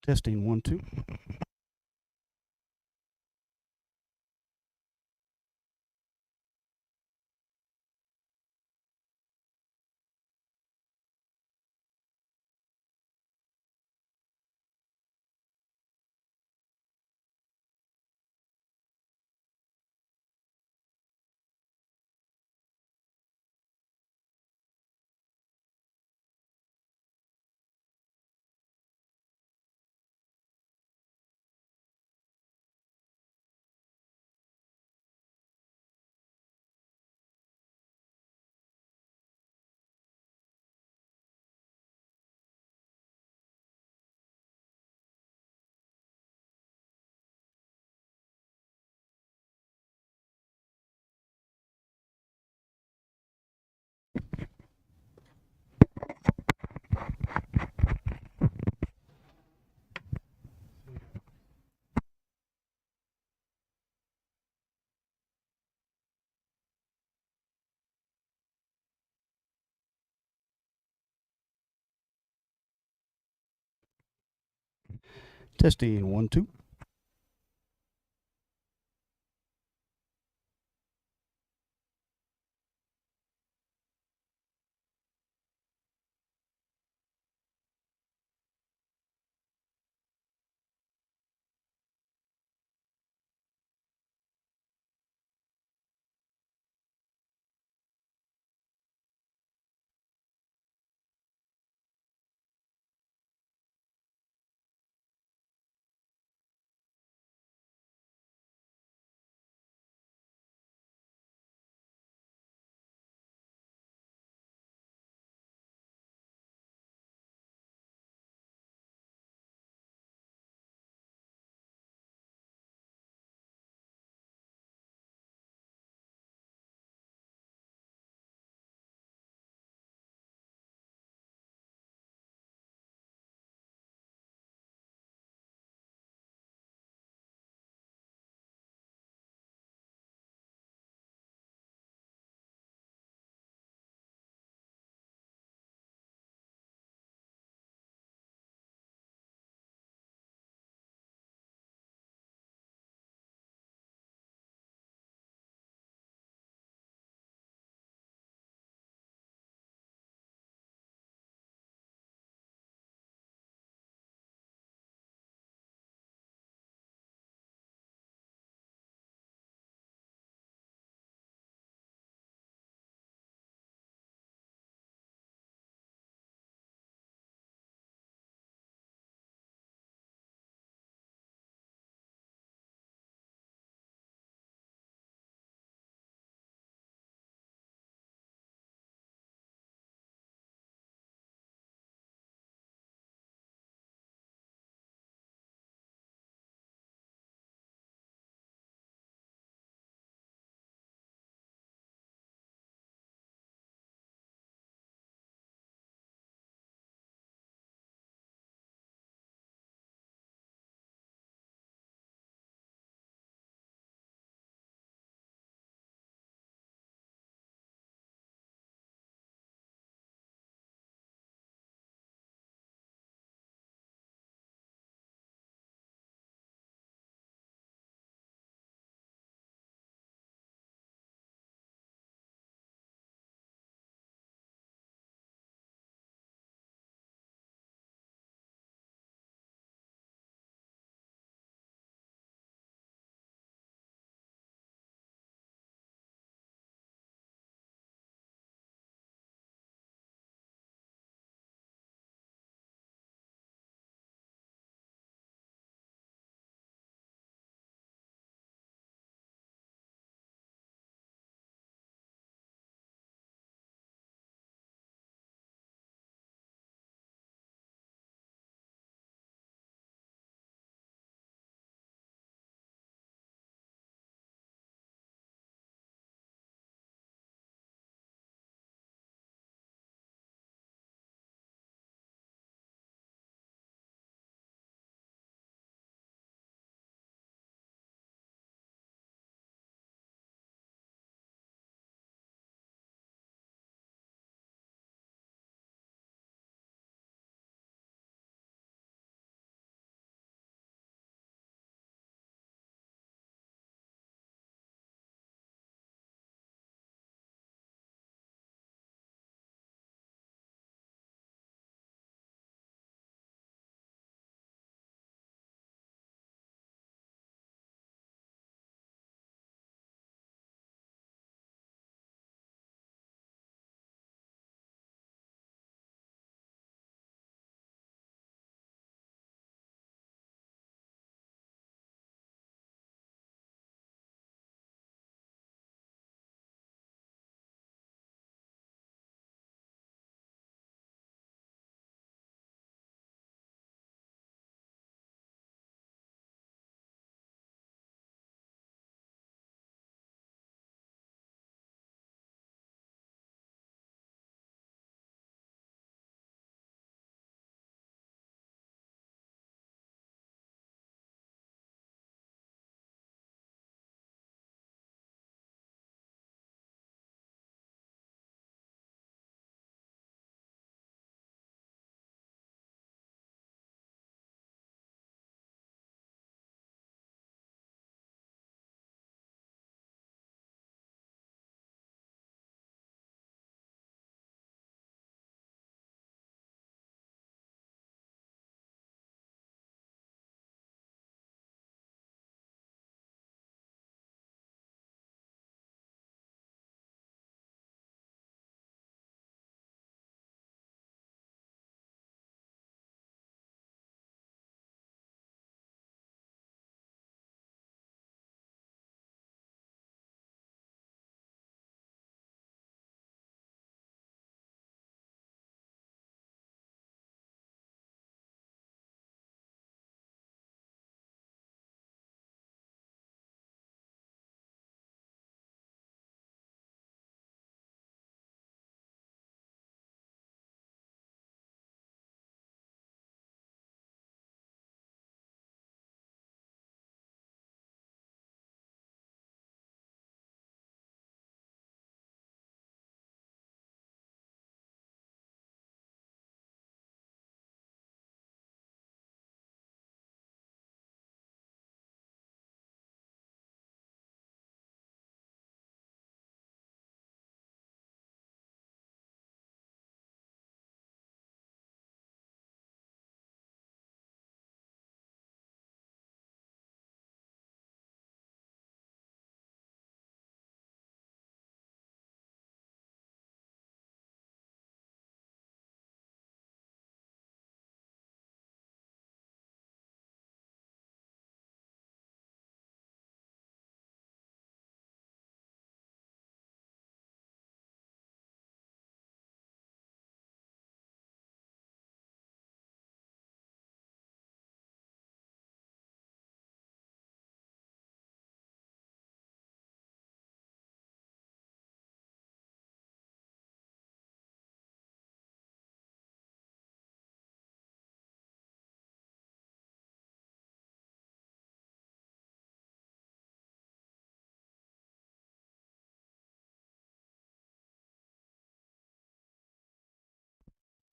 Testing 1, 2. Testing 1, 2.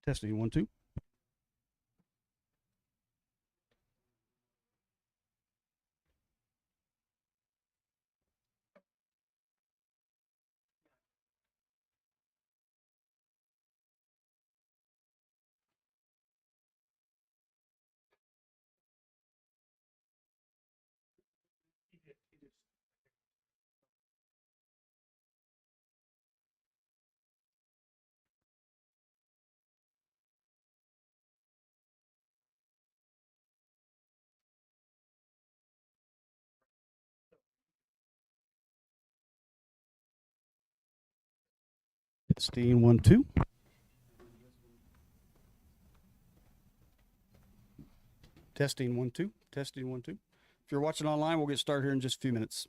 Testing 1 2. Testing 1 2. Testing 1 2. Testing 1 2. If you're watching online, we'll get started here in just a few minutes.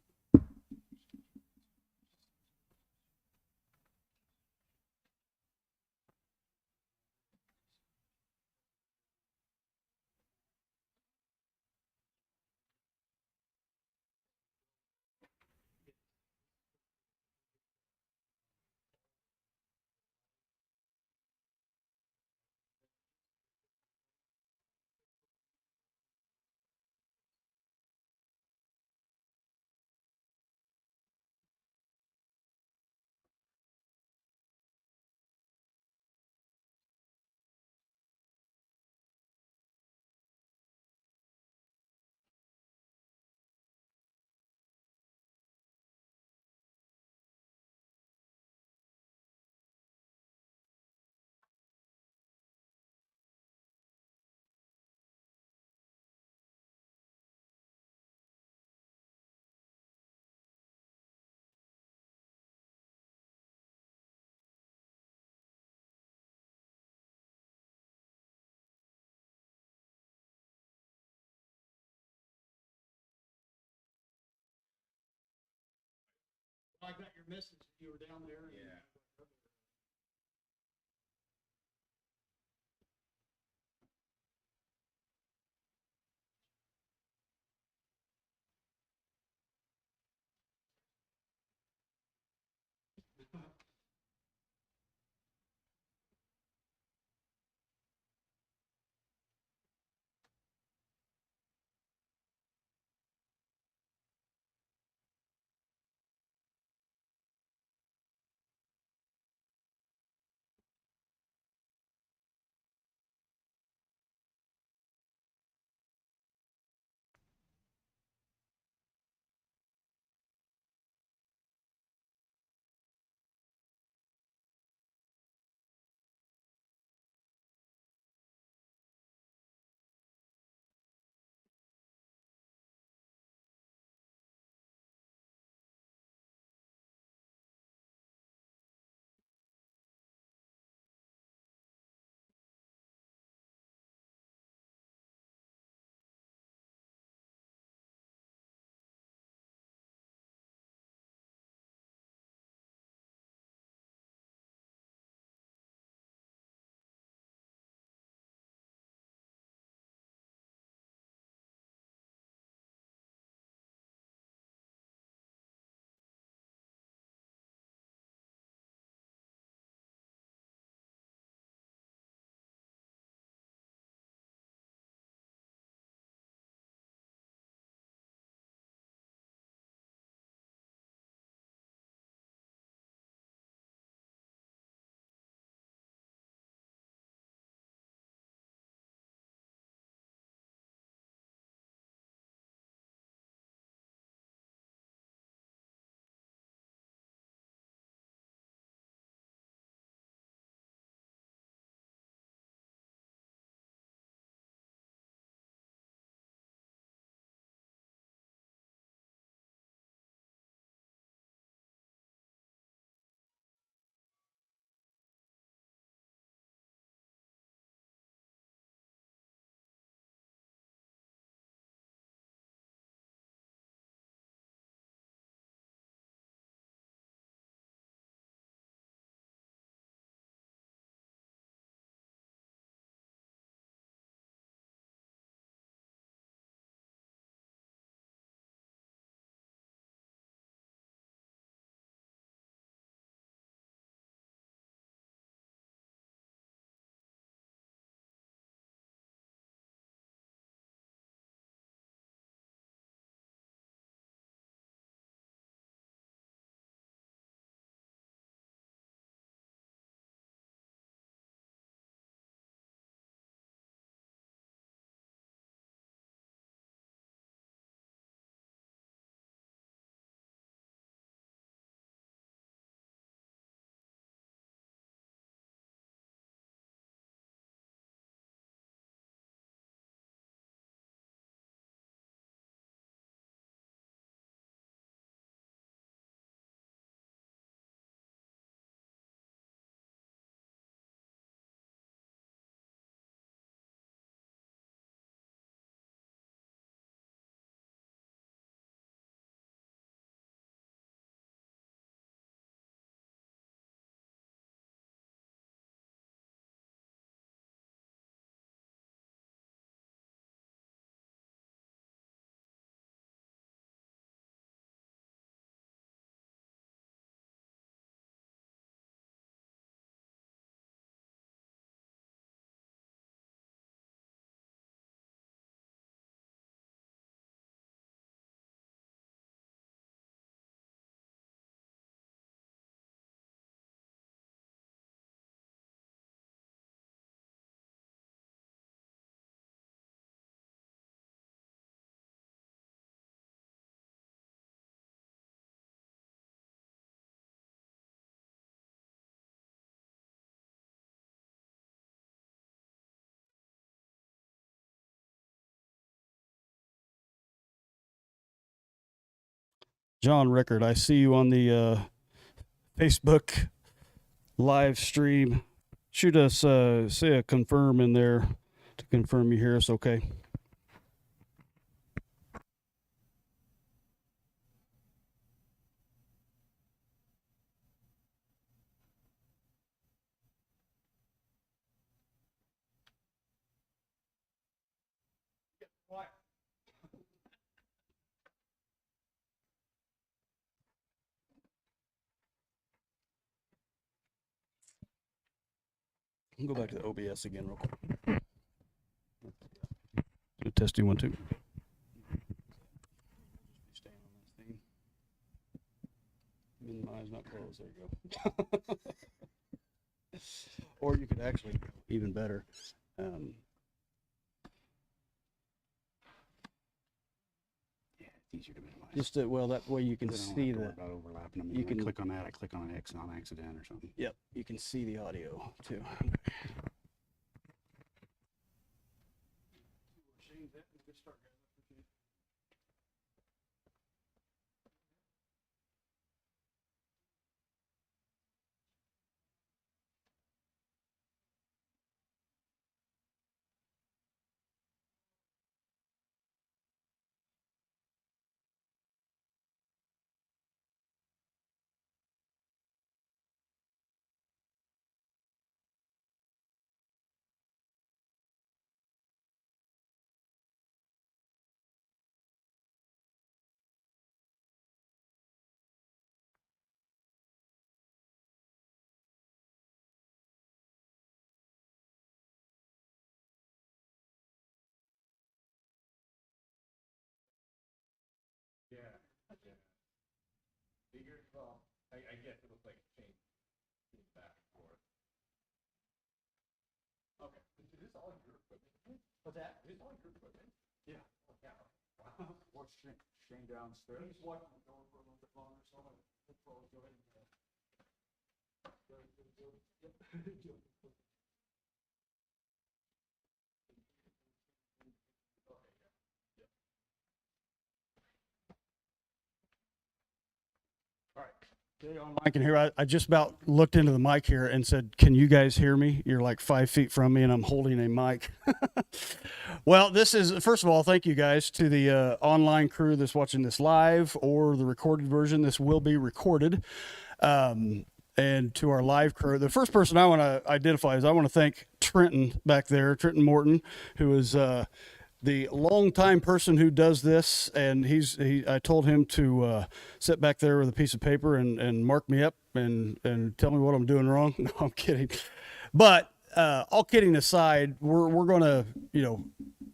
I got your message. You were down there. Yeah. John Rickard, I see you on the Facebook live stream. Shoot us, say a confirm in there to confirm you hear us okay. Go back to the OBS again real quick. Testing 1 2. Minimize, not close. There you go. Or you could actually, even better. Yeah, it's easier to minimize. Just well, that way you can Then I don't see have to the. worry about overlapping them. you You can can- click on that. I click on an X on accident or something. Yep, you can see the audio too. What's that? Yeah. Watch Shane downstairs. He's watching the door for a little bit longer, so I'm gonna look forward to it. I can hear. I just about looked into the mic here and said, "Can you guys hear me?" You're like 5 feet from me, and I'm holding a mic. Well, this is first of all, thank you guys to the online crew that's watching this live or the recorded version. This will be recorded, and to our live crew. The first person I want to identify is I want to thank Trenton back there, Trenton Morton, who is the longtime person who does this, and I told him to sit back there with a piece of paper and mark me up and tell me what I'm doing wrong. No, I'm kidding. But all kidding aside, we're going to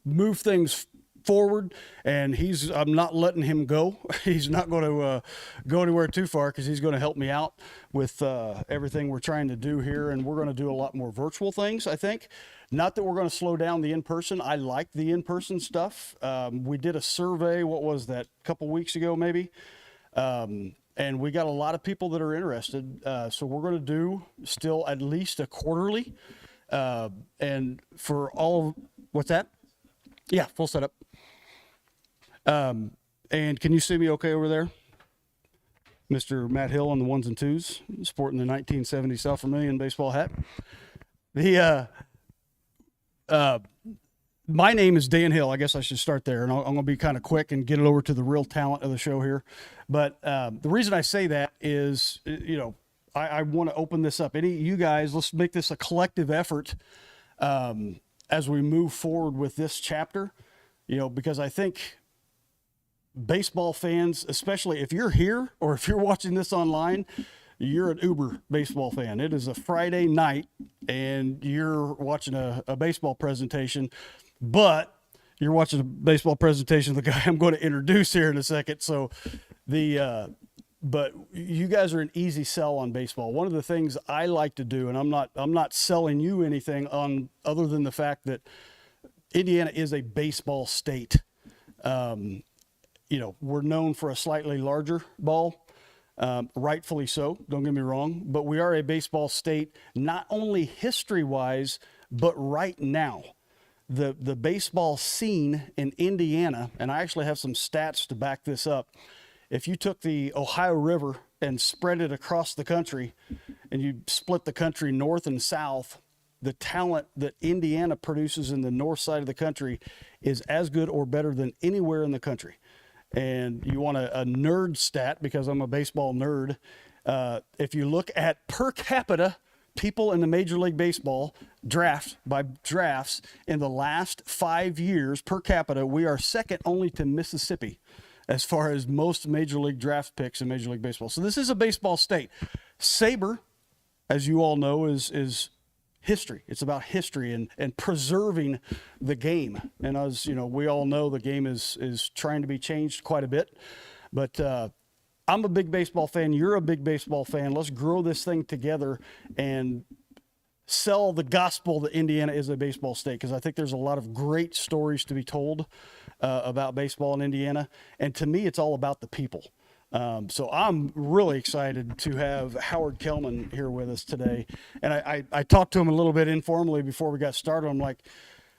move things forward, and I'm not letting him go. He's not going to go anywhere too far because he's going to help me out with everything we're trying to do here, and we're going to do a lot more virtual things, I think. Not that we're going to slow down the in-person. I like the in-person stuff. We did a survey, what was that, a couple weeks ago maybe, and we got a lot of people that are interested. So we're going to do still at least a quarterly, and for all, what's that? Yeah, full setup. And can you see me okay over there? Mr. Matt Hill on the ones and twos, sporting the 1970 South Vermilion baseball hat. My name is Dan Hill. I guess I should start there, and I'm going to be kind of quick and get it over to the real talent of the show here. But the reason I say that is, I want to open this up. You guys, let's make this a collective effort as we move forward with this chapter, because I think baseball fans, especially if you're here or if you're watching this online, you're an uber baseball fan. It is a Friday night and you're watching a baseball presentation, but you're watching a baseball presentation of the guy I'm going to introduce here in a second. So but you guys are an easy sell on baseball. One of the things I like to do, and I'm not selling you anything on other than the fact that Indiana is a baseball state. We're known for a slightly larger ball. Rightfully so, don't get me wrong, but we are a baseball state, not only history-wise, but right now. The baseball scene in Indiana, and I actually have some stats to back this up, if you took the Ohio River and spread it across the country and you split the country north and south, the talent that Indiana produces in the north side of the country is as good or better than anywhere in the country. And you want a nerd stat, because I'm a baseball nerd. If you look at per capita people in the Major League Baseball drafts in the last 5 years per capita, we are second only to Mississippi as far as most Major League draft picks in Major League Baseball. So this is a baseball state. Saber, as you all know, is history. It's about history and preserving the game. And as you know, we all know the game is trying to be changed quite a bit. But I'm a big baseball fan. You're a big baseball fan. Let's grow this thing together and sell the gospel that Indiana is a baseball state, because I think there's a lot of great stories to be told about baseball in Indiana. And to me, it's all about the people. So I'm really excited to have Howard Kellman here with us today. And I talked to him a little bit informally before we got started. I'm like,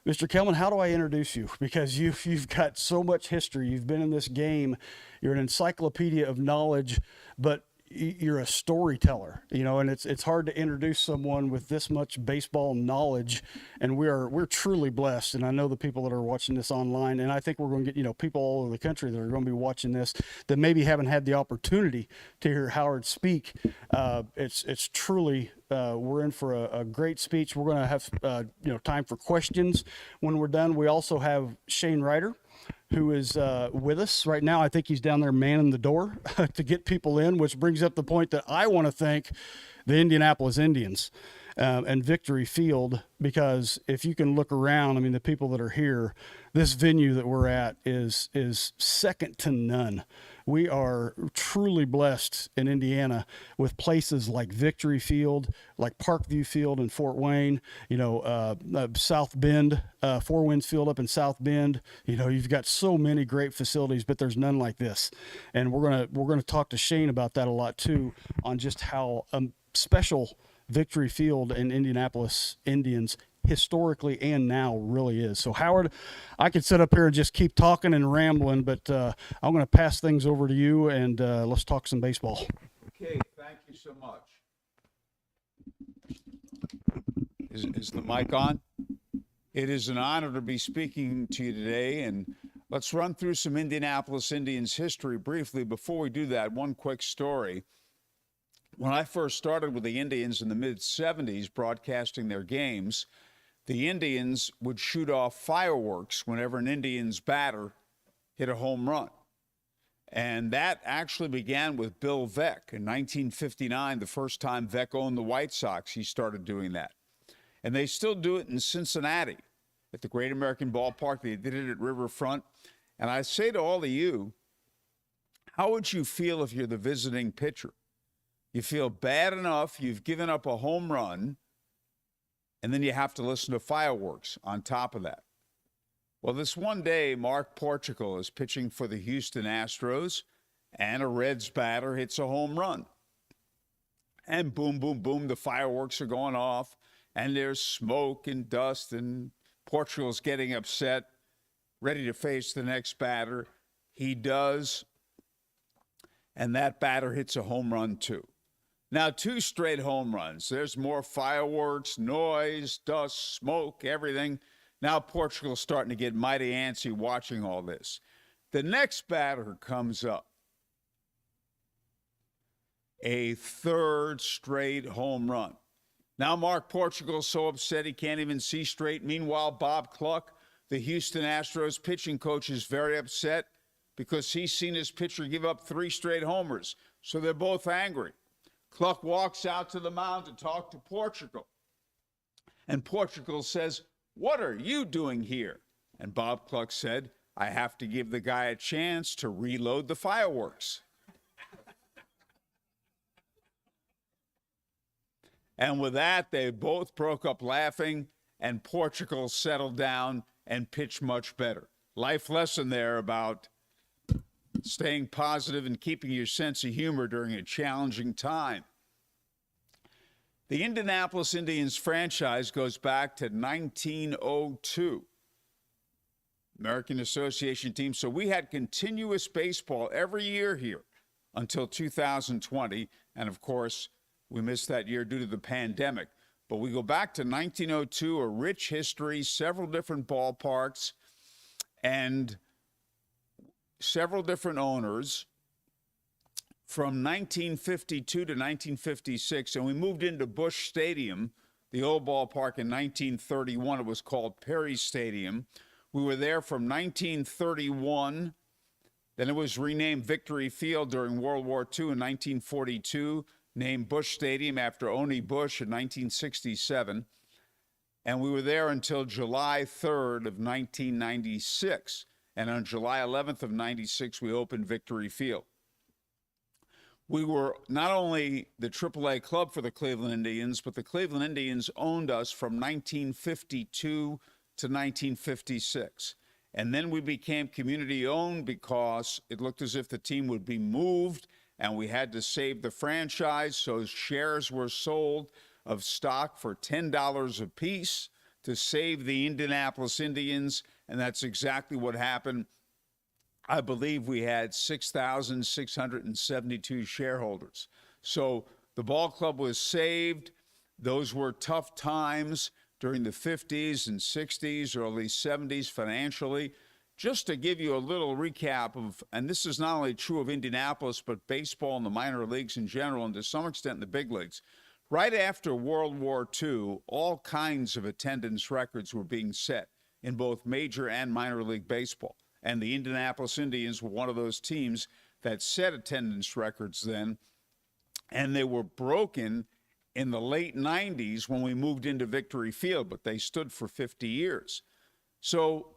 Mr. Kellman, how do I introduce you? Because you've got so much history. You've been in this game. You're an encyclopedia of knowledge, but you're a storyteller, you know, and it's hard to introduce someone with this much baseball knowledge. And we're truly blessed. And I know the people that are watching this online, and I think we're going to get, you know, people all over the country that are going to be watching this that maybe haven't had the opportunity to hear Howard speak. It's truly, we're in for a great speech. We're going to have, time for questions when we're done. We also have Shane Ryder, who is with us right now. I think he's down there manning the door to get people in, which brings up the point that I want to thank the Indianapolis Indians and Victory Field, because if you can look around, I mean, the people that are here, this venue that we're at is second to none. We are truly blessed in Indiana with places like Victory Field, like Parkview Field in Fort Wayne, South Bend, Four Winds Field up in South Bend. You know, you've got so many great facilities, but there's none like this. And we're gonna talk to Shane about that a lot too, on just how special Victory Field and Indianapolis Indians historically and now really is. So Howard, I could sit up here and just keep talking and rambling, but I'm going to pass things over to you, and let's talk some baseball. Okay, thank you so much. Is the mic on? It is an honor to be speaking to you today, and let's run through some Indianapolis Indians history briefly. Before we do that, one quick story. When I first started with the Indians in the mid-'70s broadcasting their games, the Indians would shoot off fireworks whenever an Indians batter hit a home run. And that actually began with Bill Veeck. In 1959, the first time Veeck owned the White Sox, he started doing that. And they still do it in Cincinnati at the Great American Ballpark. They did it at Riverfront. And I say to all of you, how would you feel if you're the visiting pitcher? You feel bad enough, you've given up a home run, and then you have to listen to fireworks on top of that. Well, this one day, Mark Portugal is pitching for the Houston Astros, and a Reds batter hits a home run. And boom, boom, boom, the fireworks are going off, and there's smoke and dust, and Portugal's getting upset, ready to face the next batter. He does, and that batter hits a home run too. Now, 2 straight home runs. There's more fireworks, noise, dust, smoke, everything. Now Portugal's starting to get mighty antsy watching all this. The next batter comes up. A 3rd straight home run. Now Mark Portugal's so upset he can't even see straight. Meanwhile, Bob Cluck, the Houston Astros pitching coach, is very upset because he's seen his pitcher give up 3 straight homers. So they're both angry. Cluck walks out to the mound to talk to Portugal. And Portugal says, "What are you doing here?" And Bob Cluck said, "I have to give the guy a chance to reload the fireworks." And with that, they both broke up laughing, and Portugal settled down and pitched much better. Life lesson there about staying positive and keeping your sense of humor during a challenging time. The Indianapolis Indians franchise goes back to 1902. American Association team. So we had continuous baseball every year here until 2020. And of course, we missed that year due to the pandemic. But we go back to 1902, a rich history, several different ballparks, and several different owners from 1952 to 1956. And we moved into Busch Stadium, the old ballpark, in 1931. It was called Perry Stadium. We were there from 1931. Then it was renamed Victory Field during World War II in 1942, named Busch Stadium after Oni Bush in 1967. And we were there until July 3rd of 1996. And on July 11th of 96, we opened Victory Field. We were not only the AAA club for the Cleveland Indians, but the Cleveland Indians owned us from 1952 to 1956. And then we became community owned because it looked as if the team would be moved and we had to save the franchise. So shares were sold of stock for $10 a piece to save the Indianapolis Indians. And that's exactly what happened. I believe we had 6,672 shareholders. So the ball club was saved. Those were tough times during the 50s and 60s, early 70s financially. Just to give you a little recap of, and this is not only true of Indianapolis, but baseball and the minor leagues in general, and to some extent the big leagues. Right after World War II, all kinds of attendance records were being set in both major and minor league baseball. And the Indianapolis Indians were one of those teams that set attendance records then. And they were broken in the late 90s when we moved into Victory Field, but they stood for 50 years. So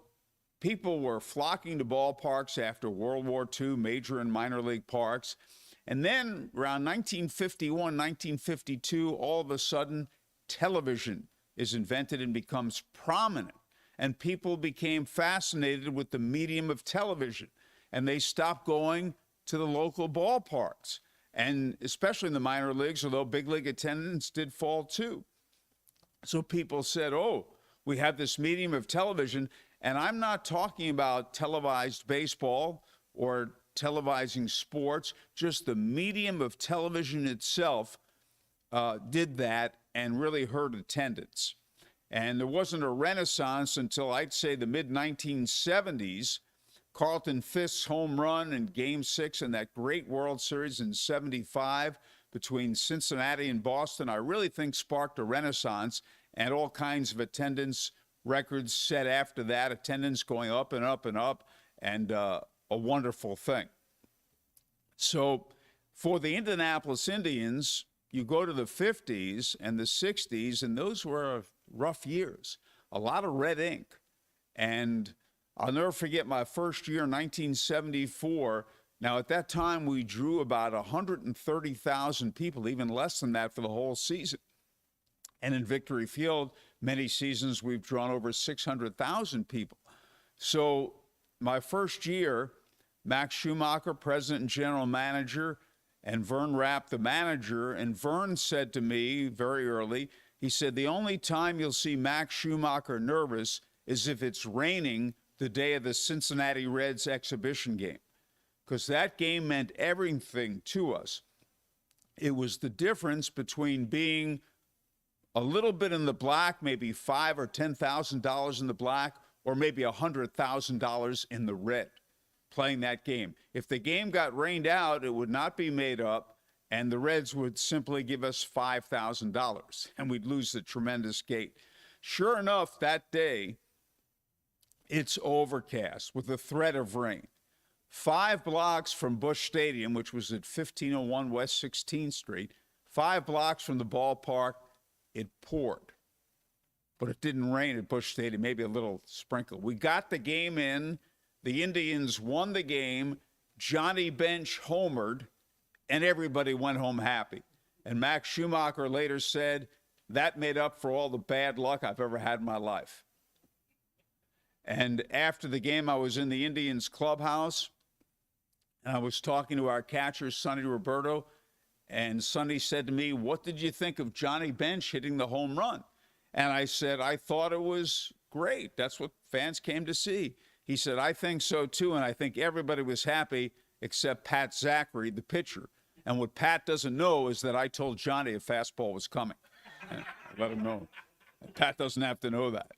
people were flocking to ballparks after World War II, major and minor league parks. And then around 1951, 1952, all of a sudden, television is invented and becomes prominent. And people became fascinated with the medium of television. And they stopped going to the local ballparks. And especially in the minor leagues, although big league attendance did fall too. So people said, oh, we have this medium of television. And I'm not talking about televised baseball or televising sports, just the medium of television itself did that and really hurt attendance. And there wasn't a renaissance until I'd say the mid-1970s. Carlton Fisk's home run in Game 6 in that great World Series in '75 between Cincinnati and Boston, I really think sparked a renaissance, and all kinds of attendance records set after that, attendance going up and up and up, and a wonderful thing. So for the Indianapolis Indians, you go to the 50s and the 60s, and those were rough years, a lot of red ink. And I'll never forget my first year, 1974. Now, at that time, we drew about 130,000 people, even less than that for the whole season. And in Victory Field, many seasons, we've drawn over 600,000 people. So my first year, Max Schumacher, president and general manager, and Vern Rapp, the manager. And Vern said to me very early, he said, the only time you'll see Max Schumacher nervous is if it's raining the day of the Cincinnati Reds exhibition game, because that game meant everything to us. It was the difference between being a little bit in the black, maybe $5,000 or $10,000 in the black, or maybe $100,000 in the red, playing that game. If the game got rained out, it would not be made up, and the Reds would simply give us $5,000, and we'd lose the tremendous gate. Sure enough, that day, it's overcast with a threat of rain. 5 blocks from Busch Stadium, which was at 1501 West 16th Street, 5 blocks from the ballpark, it poured. But it didn't rain at Busch Stadium, maybe a little sprinkle. We got the game in. The Indians won the game. Johnny Bench homered, and everybody went home happy. And Max Schumacher later said, that made up for all the bad luck I've ever had in my life. And after the game, I was in the Indians clubhouse, and I was talking to our catcher, Sonny Roberto, and Sonny said to me, what did you think of Johnny Bench hitting the home run? And I said, I thought it was great. That's what fans came to see. He said, I think so too, and I think everybody was happy except Pat Zachary, the pitcher. And what Pat doesn't know is that I told Johnny a fastball was coming. I let him know. Pat doesn't have to know that.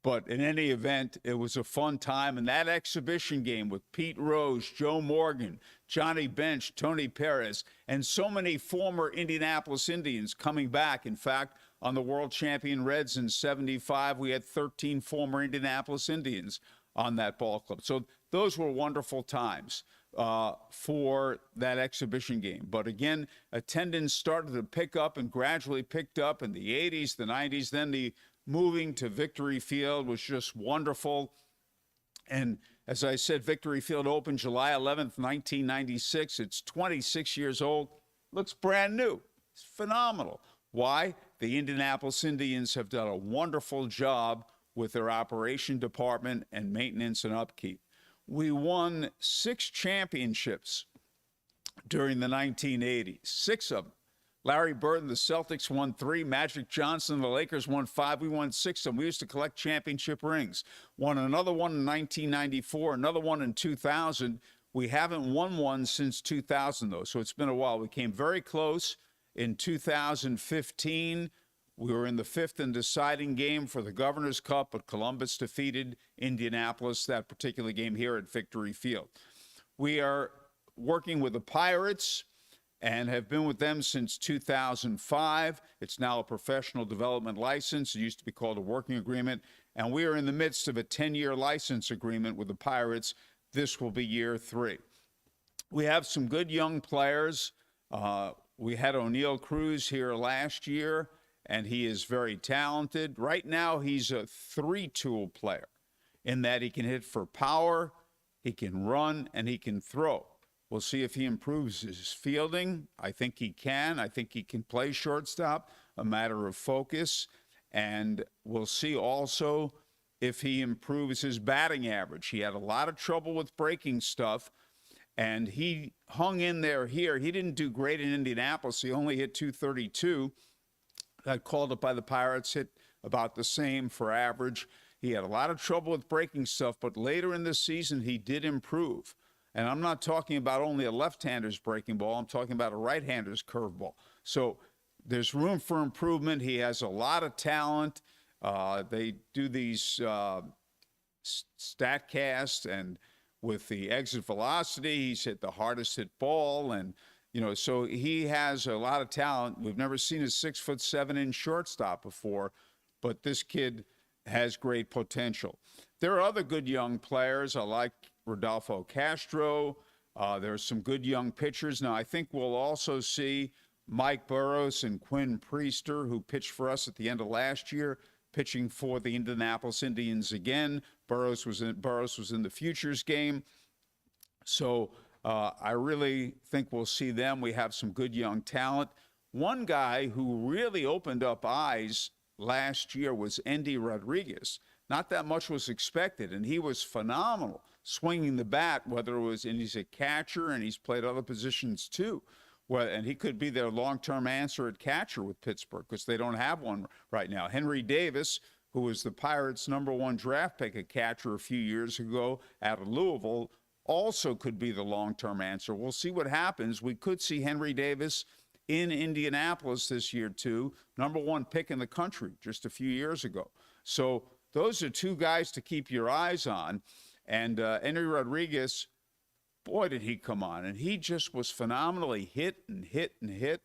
But in any event, it was a fun time. And that exhibition game with Pete Rose, Joe Morgan, Johnny Bench, Tony Perez, and so many former Indianapolis Indians coming back. In fact, on the world champion Reds in 75, we had 13 former Indianapolis Indians on that ball club. So those were wonderful times for that exhibition game. But again, attendance started to pick up and gradually picked up in the 80s, the 90s. Then the moving to Victory Field was just wonderful. And as I said, Victory Field opened July 11th, 1996. It's 26 years old. Looks brand new. It's phenomenal. Why? The Indianapolis Indians have done a wonderful job with their operation department and maintenance and upkeep. We won 6 championships during the 1980s, 6 of them. Larry Bird and the Celtics won 3. Magic Johnson and the Lakers won 5. We won 6 of them. We used to collect championship rings. Won another one in 1994, another one in 2000. We haven't won one since 2000, though, so it's been a while. We came very close in 2015. We were in the 5th and deciding game for the Governor's Cup, but Columbus defeated Indianapolis, that particular game here at Victory Field. We are working with the Pirates and have been with them since 2005. It's now a professional development license. It used to be called a working agreement. And we are in the midst of a 10-year license agreement with the Pirates. This will be year 3. We have some good young players. We had O'Neill Cruz here last year, and he is very talented. Right now, he's a 3-tool player in that he can hit for power, he can run, and he can throw. We'll see if he improves his fielding. I think he can. I think he can play shortstop, a matter of focus. And we'll see also if he improves his batting average. He had a lot of trouble with breaking stuff, and he hung in there here. He didn't do great in Indianapolis. He only hit .232. Got called up by the Pirates, hit about the same for average. He had a lot of trouble with breaking stuff, but later in the season, he did improve. And I'm not talking about only a left-hander's breaking ball. I'm talking about a right-hander's curveball. So there's room for improvement. He has a lot of talent. They do these StatCast, and with the exit velocity, he's hit the hardest hit ball. And, you know, so he has a lot of talent. We've never seen a 6'7" shortstop before, but this kid has great potential. There are other good young players. I like Rodolfo Castro. There's some good young pitchers. Now, I think we'll also see Mike Burrows and Quinn Priester, who pitched for us at the end of last year, pitching for the Indianapolis Indians again. Burrows was in the futures game. So I really think we'll see them. We have some good young talent. One guy who really opened up eyes last year was Endy Rodriguez. Not that much was expected, and he was phenomenal swinging the bat, whether it was, and he's a catcher, and he's played other positions too. Well, and he could be their long-term answer at catcher with Pittsburgh because they don't have one right now. Henry Davis, who was the Pirates' #1 draft pick at catcher a few years ago out of Louisville, also could be the long-term answer. We'll see what happens. We could see Henry Davis in Indianapolis this year too, #1 pick in the country just a few years ago. So those are 2 guys to keep your eyes on. And Endy Rodriguez, boy, did he come on. And he just was phenomenally hit and hit and hit.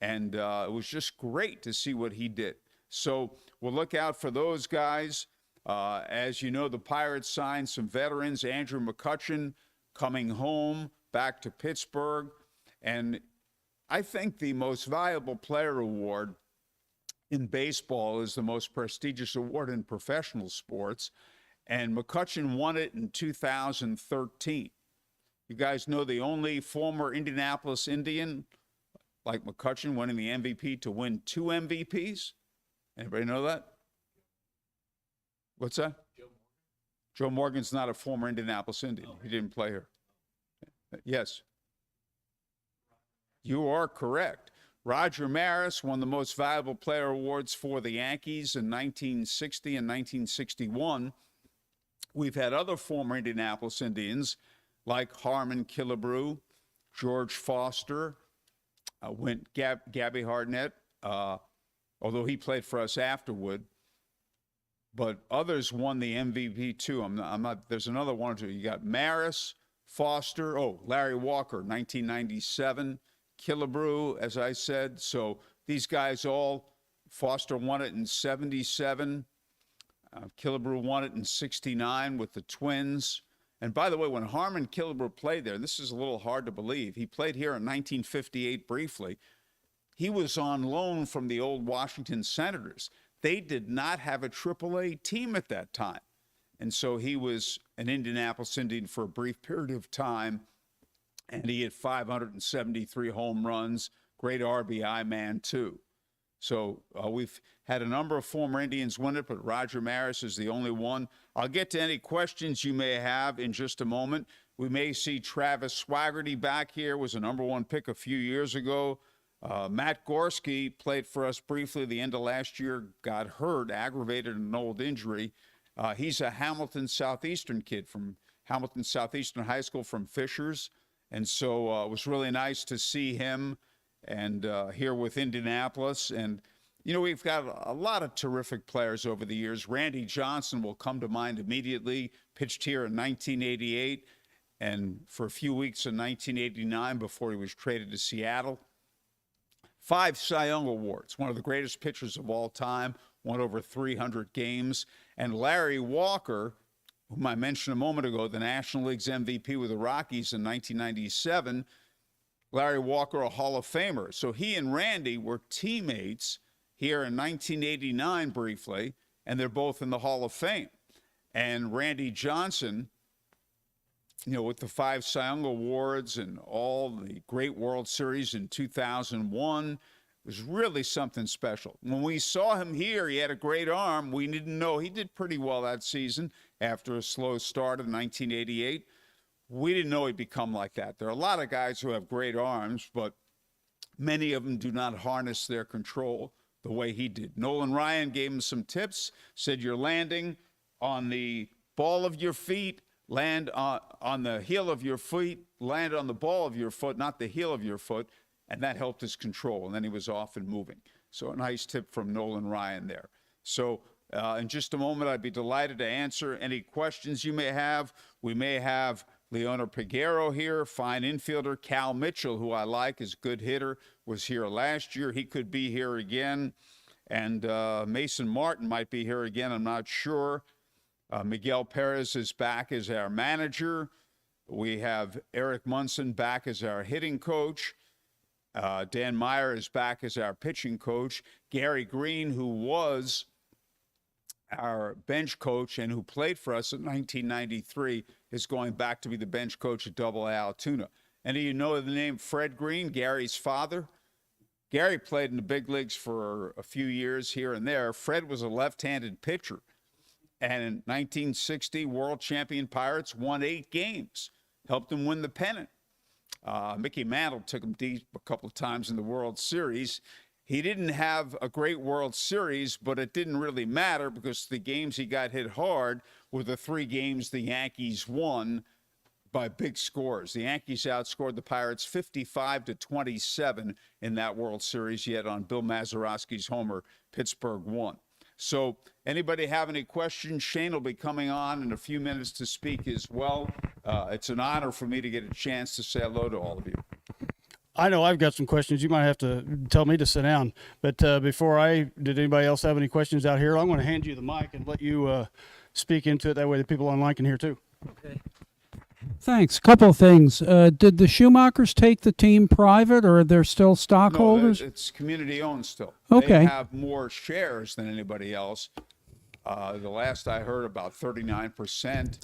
And it was just great to see what he did. So we'll look out for those guys. As you know, the Pirates signed some veterans. Andrew McCutchen coming home back to Pittsburgh. And I think the most valuable player award in baseball is the most prestigious award in professional sports. And McCutchen won it in 2013. You guys know the only former Indianapolis Indian like McCutchen winning the MVP to win 2 MVPs? Anybody know that? What's that? Joe Morgan's not a former Indianapolis Indian. He didn't play here. Yes. You are correct. Roger Maris won the most valuable player awards for the Yankees in 1960 and 1961. We've had other former Indianapolis Indians like Harmon Killebrew, George Foster, Gabby Hardnett, although he played for us afterward. But others won the MVP too. I'm not. There's another one or two. You got Maris, Foster. Oh, Larry Walker, 1997. Killebrew, as I said. So these guys all. Foster won it in 77. Killebrew won it in 69 with the Twins. And by the way, when Harmon Killebrew played there, this is a little hard to believe. He played here in 1958 briefly. He was on loan from the old Washington Senators. They did not have a AAA team at that time. And so he was an Indianapolis Indian for a brief period of time. And he had 573 home runs, great RBI man too. So we've had a number of former Indians win it, but Roger Maris is the only one. I'll get to any questions you may have in just a moment. We may see Travis Swaggerty back here, was a #1 pick a few years ago. Matt Gorski played for us briefly the end of last year, got hurt, aggravated an old injury. He's a Hamilton Southeastern kid from Hamilton Southeastern High School from Fishers. And so it was really nice to see him and here with Indianapolis. And, you know, we've got a lot of terrific players over the years. Randy Johnson will come to mind immediately, pitched here in 1988 and for a few weeks in 1989 before he was traded to Seattle. 5 Cy Young Awards, one of the greatest pitchers of all time, won over 300 games. And Larry Walker, whom I mentioned a moment ago, the National League's MVP with the Rockies in 1997, Larry Walker, a Hall of Famer. So he and Randy were teammates here in 1989 briefly, and they're both in the Hall of Fame. And Randy Johnson, you know, with the 5 Cy Young Awards and all the great World Series in 2001, was really something special. When we saw him here, he had a great arm. We didn't know he did pretty well that season after a slow start in 1988. We didn't know he'd become like that. There are a lot of guys who have great arms, but many of them do not harness their control the way he did. Nolan Ryan gave him some tips, said you're landing on the ball of your feet, land on the heel of your feet, land on the ball of your foot, not the heel of your foot, and that helped his control, and then he was off and moving. So a nice tip from Nolan Ryan there. So in just a moment, I'd be delighted to answer any questions you may have. We may have Leonor Peguero here, fine infielder. Cal Mitchell, who I like, is a good hitter, was here last year. He could be here again. And Mason Martin might be here again, I'm not sure. Miguel Perez is back as our manager. We have Eric Munson back as our hitting coach. Dan Meyer is back as our pitching coach. Gary Green, who was our bench coach and who played for us in 1993, is going back to be the bench coach at AA Altoona. Any of you know the name Fred Green, Gary's father? Gary played in the big leagues for a few years here and there. Fred was a left-handed pitcher. And in 1960, world champion Pirates won 8 games, helped them win the pennant. Mickey Mantle took him deep a couple of times in the World Series. He didn't have a great World Series, but it didn't really matter because the games he got hit hard were the 3 games the Yankees won by big scores. The Yankees outscored the Pirates 55-27 in that World Series, yet on Bill Mazeroski's homer, Pittsburgh won. So anybody have any questions? Shane will be coming on in a few minutes to speak as well. It's an honor for me to get a chance to say hello to all of you. I know I've got some questions. You might have to tell me to sit down. But did anybody else have any questions out here? I'm going to hand you the mic and let you speak into it. That way the people online can hear too. Okay. Thanks. Couple of things. Did the Schumachers take the team private, or are there still stockholders? No, it's community owned still. Okay. They have more shares than anybody else. The last I heard, about 39%.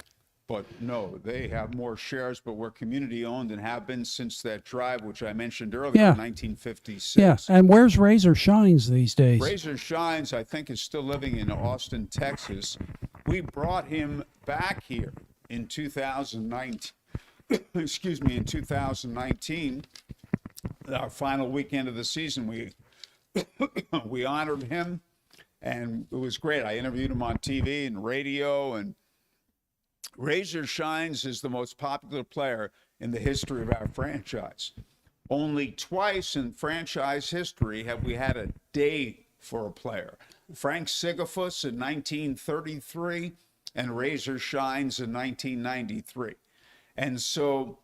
But no, they have more shares, but we're community owned and have been since that drive, which I mentioned earlier, Yeah. in 1956. Yeah. And where's Razor Shines these days? Razor Shines, I think, is still living in Austin, Texas. We brought him back here in 2019. Excuse me, in 2019, our final weekend of the season, we honored him, and it was great. I interviewed him on TV and radio, and Razor Shines is the most popular player in the history of our franchise. Only twice in franchise history have we had a day for a player. Frank Sigafus in 1933 and Razor Shines in 1993. And so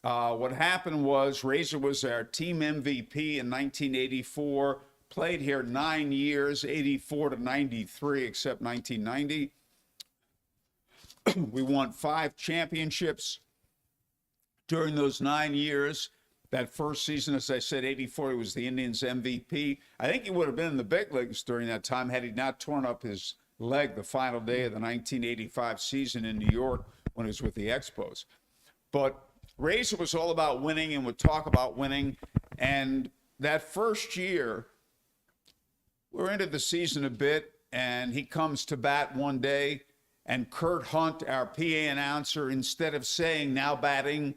what happened was Razor was our team MVP in 1984, played here 9 years, 84 to 93, except 1990. We won 5 championships during those 9 years. That first season, as I said, 84, he was the Indians MVP. I think he would have been in the big leagues during that time had he not torn up his leg the final day of the 1985 season in New York when he was with the Expos. But Razor was all about winning and would talk about winning. And that first year, we're into the season a bit, and he comes to bat one day, and Kurt Hunt, our PA announcer, instead of saying now batting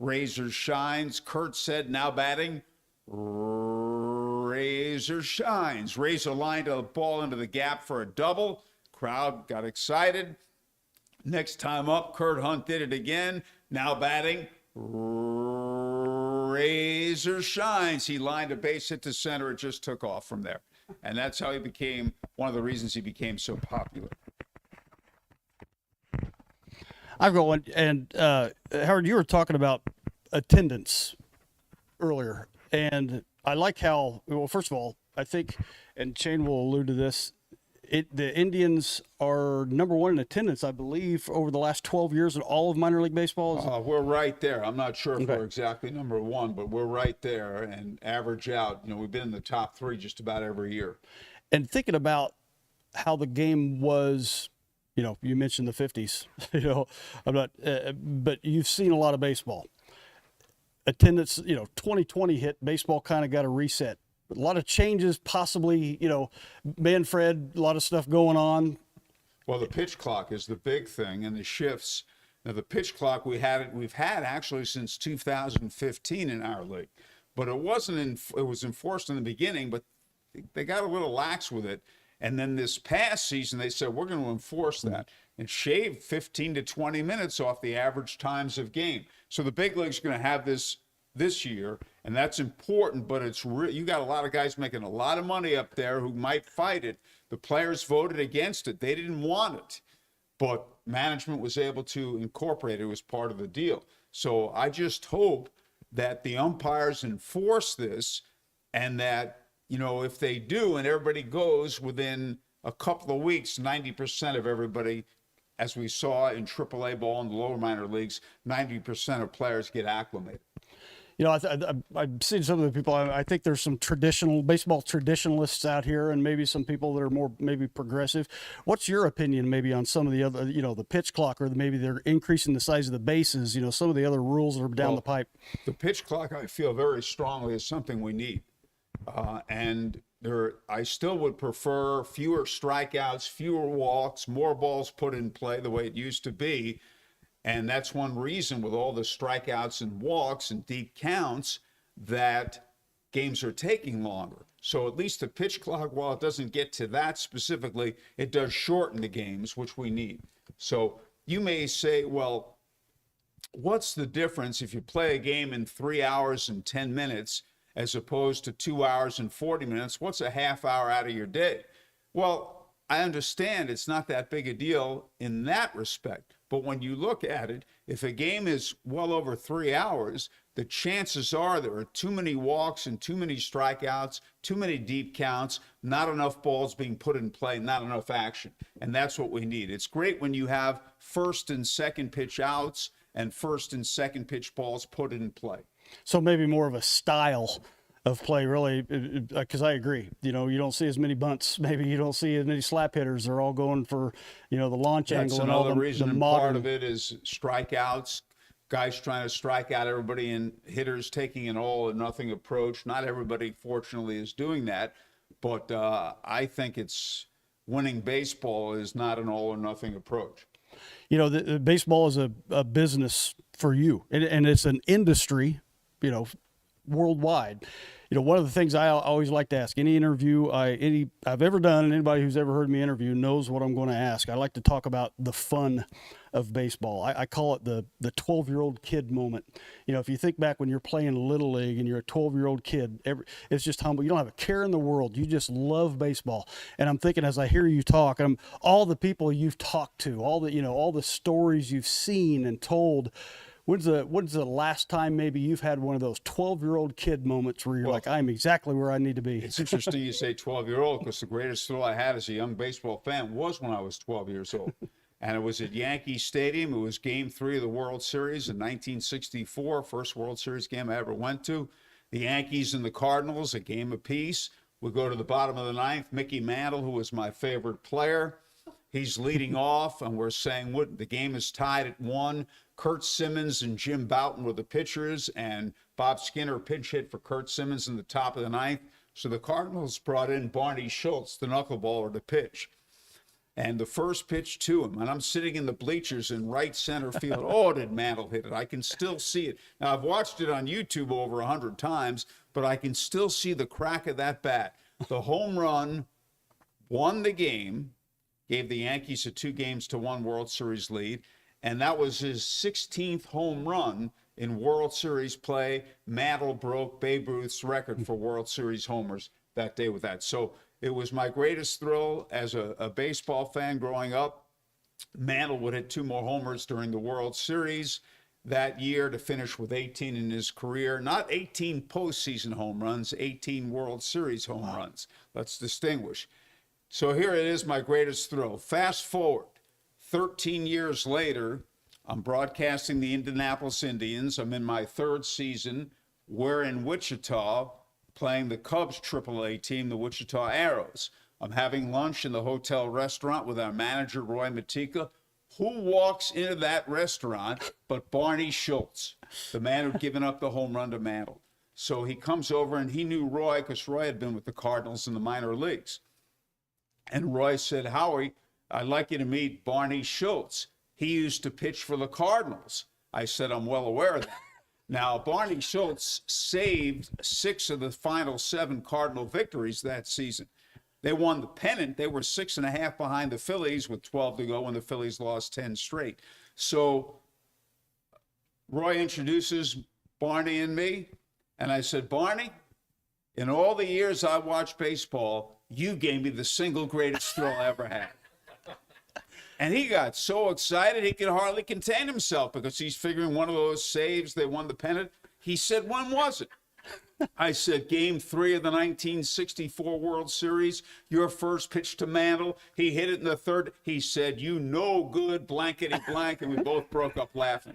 Razor Shines, Kurt said now batting Razor Shines. Razor lined a ball into the gap for a double. Crowd got excited. Next time up, Kurt Hunt did it again. Now batting Razor Shines. He lined a base hit to center. It just took off from there. And that's how he became one of the reasons he became so popular. I've got one, and Howard, you were talking about attendance earlier, and I like how, well, first of all, I think, and Shane will allude to this, the Indians are number 1 in attendance, I believe, over the last 12 years in all of minor league baseball. We're right there. I'm not sure if Okay. we're exactly number 1, but we're right there and average out. You know, we've been in the top 3 just about every year. And thinking about how the game was, you know, you mentioned the 50s, you know, I'm not, but you've seen a lot of baseball. Attendance, you know, 2020 hit, baseball kind of got a reset. A lot of changes, possibly, you know, Manfred, a lot of stuff going on. Well, the pitch clock is the big thing, and the shifts. Now, the pitch clock we've had actually since 2015 in our league, but it was enforced in the beginning, but they got a little lax with it. And then this past season, they said, we're going to enforce that and shave 15 to 20 minutes off the average times of game. So the big league's going to have this year, and that's important, but you got a lot of guys making a lot of money up there who might fight it. The players voted against it. They didn't want it, but management was able to incorporate it. It was part of the deal. So I just hope that the umpires enforce this, and that, you know, if they do and everybody goes within a couple of weeks, 90% of everybody, as we saw in AAA ball and the lower minor leagues, 90% of players get acclimated. You know, I've seen some of the people, I think there's some baseball traditionalists out here, and maybe some people that are more maybe progressive. What's your opinion maybe on some of the other, you know, the pitch clock, or maybe they're increasing the size of the bases, you know, some of the other rules that are down the pipe? The pitch clock, I feel very strongly, is something we need. I still would prefer fewer strikeouts, fewer walks, more balls put in play the way it used to be. And that's one reason, with all the strikeouts and walks and deep counts, that games are taking longer. So at least the pitch clock, while it doesn't get to that specifically, it does shorten the games, which we need. So you may say, well, what's the difference if you play a game in 3 hours and 10 minutes as opposed to 2 hours and 40 minutes? What's a half hour out of your day? Well, I understand it's not that big a deal in that respect. But when you look at it, if a game is well over 3 hours, the chances are there are too many walks and too many strikeouts, too many deep counts, not enough balls being put in play, not enough action. And that's what we need. It's great when you have first and second pitch outs and first and second pitch balls put in play. So maybe more of a style of play, really, because I agree. You know, you don't see as many bunts. Maybe you don't see as many slap hitters. They're all going for, you know, the launch angle and all the reason. And modern. part of it is strikeouts, guys trying to strike out everybody, and hitters taking an all or nothing approach. Not everybody, fortunately, is doing that, but I think winning baseball is not an all or nothing approach. You know, the baseball is a business for you, and it's an industry, you know, worldwide. You know, one of the things I always like to ask any interview I've ever done, and anybody who's ever heard me interview knows what I'm going to ask. I like to talk about the fun of baseball. I call it the 12-year-old kid moment. You know, if you think back when you're playing Little League and you're a 12-year-old kid, it's just humble. You don't have a care in the world. You just love baseball. And I'm thinking as I hear you talk, all the people you've talked to, all the stories you've seen and told. When's the last time maybe you've had one of those 12-year-old kid moments where you're like, I'm exactly where I need to be? It's interesting you say 12-year-old, because the greatest thrill I had as a young baseball fan was when I was 12 years old. And it was at Yankee Stadium. It was Game 3 of the World Series in 1964, first World Series game I ever went to. The Yankees and the Cardinals, a game apiece. We go to the bottom of the ninth. Mickey Mantle, who was my favorite player, he's leading off, and we're saying the game is tied at 1. Kurt Simmons and Jim Bouton were the pitchers, and Bob Skinner pinch hit for Kurt Simmons in the top of the ninth. So the Cardinals brought in Barney Schultz, the knuckleballer, to pitch. And the first pitch to him, and I'm sitting in the bleachers in right center field. Oh, did Mantle hit it? I can still see it. Now, I've watched it on YouTube over 100 times, but I can still see the crack of that bat. The home run won the game, gave the Yankees a 2-1 World Series lead, and that was his 16th home run in World Series play. Mantle broke Babe Ruth's record for World Series homers that day with that. So it was my greatest thrill as a baseball fan growing up. Mantle would hit 2 more homers during the World Series that year to finish with 18 in his career. Not 18 postseason home runs, 18 World Series home runs. Let's distinguish. So here it is, my greatest thrill. Fast forward, 13 years later, I'm broadcasting the Indianapolis Indians. I'm in my 3rd season. We're in Wichita playing the Cubs AAA team, the Wichita Arrows. I'm having lunch in the hotel restaurant with our manager, Roy Matika. Who walks into that restaurant but Barney Schultz, the man who'd given up the home run to Mantle? So he comes over, and he knew Roy because Roy had been with the Cardinals in the minor leagues. And Roy said, Howie, I'd like you to meet Barney Schultz. He used to pitch for the Cardinals. I said, I'm well aware of that. Now, Barney Schultz saved 6 of the final 7 Cardinal victories that season. They won the pennant. They were 6.5 behind the Phillies with 12 to go when the Phillies lost 10 straight. So Roy introduces Barney and me, and I said, Barney, in all the years I watched baseball, you gave me the single greatest thrill I ever had. And he got so excited he could hardly contain himself because he's figuring one of those saves, they won the pennant. He said, when was it? I said, Game 3 of the 1964 World Series, your first pitch to Mantle. He hit it in the 3rd. He said, you no good, blankety blank, and we both broke up laughing.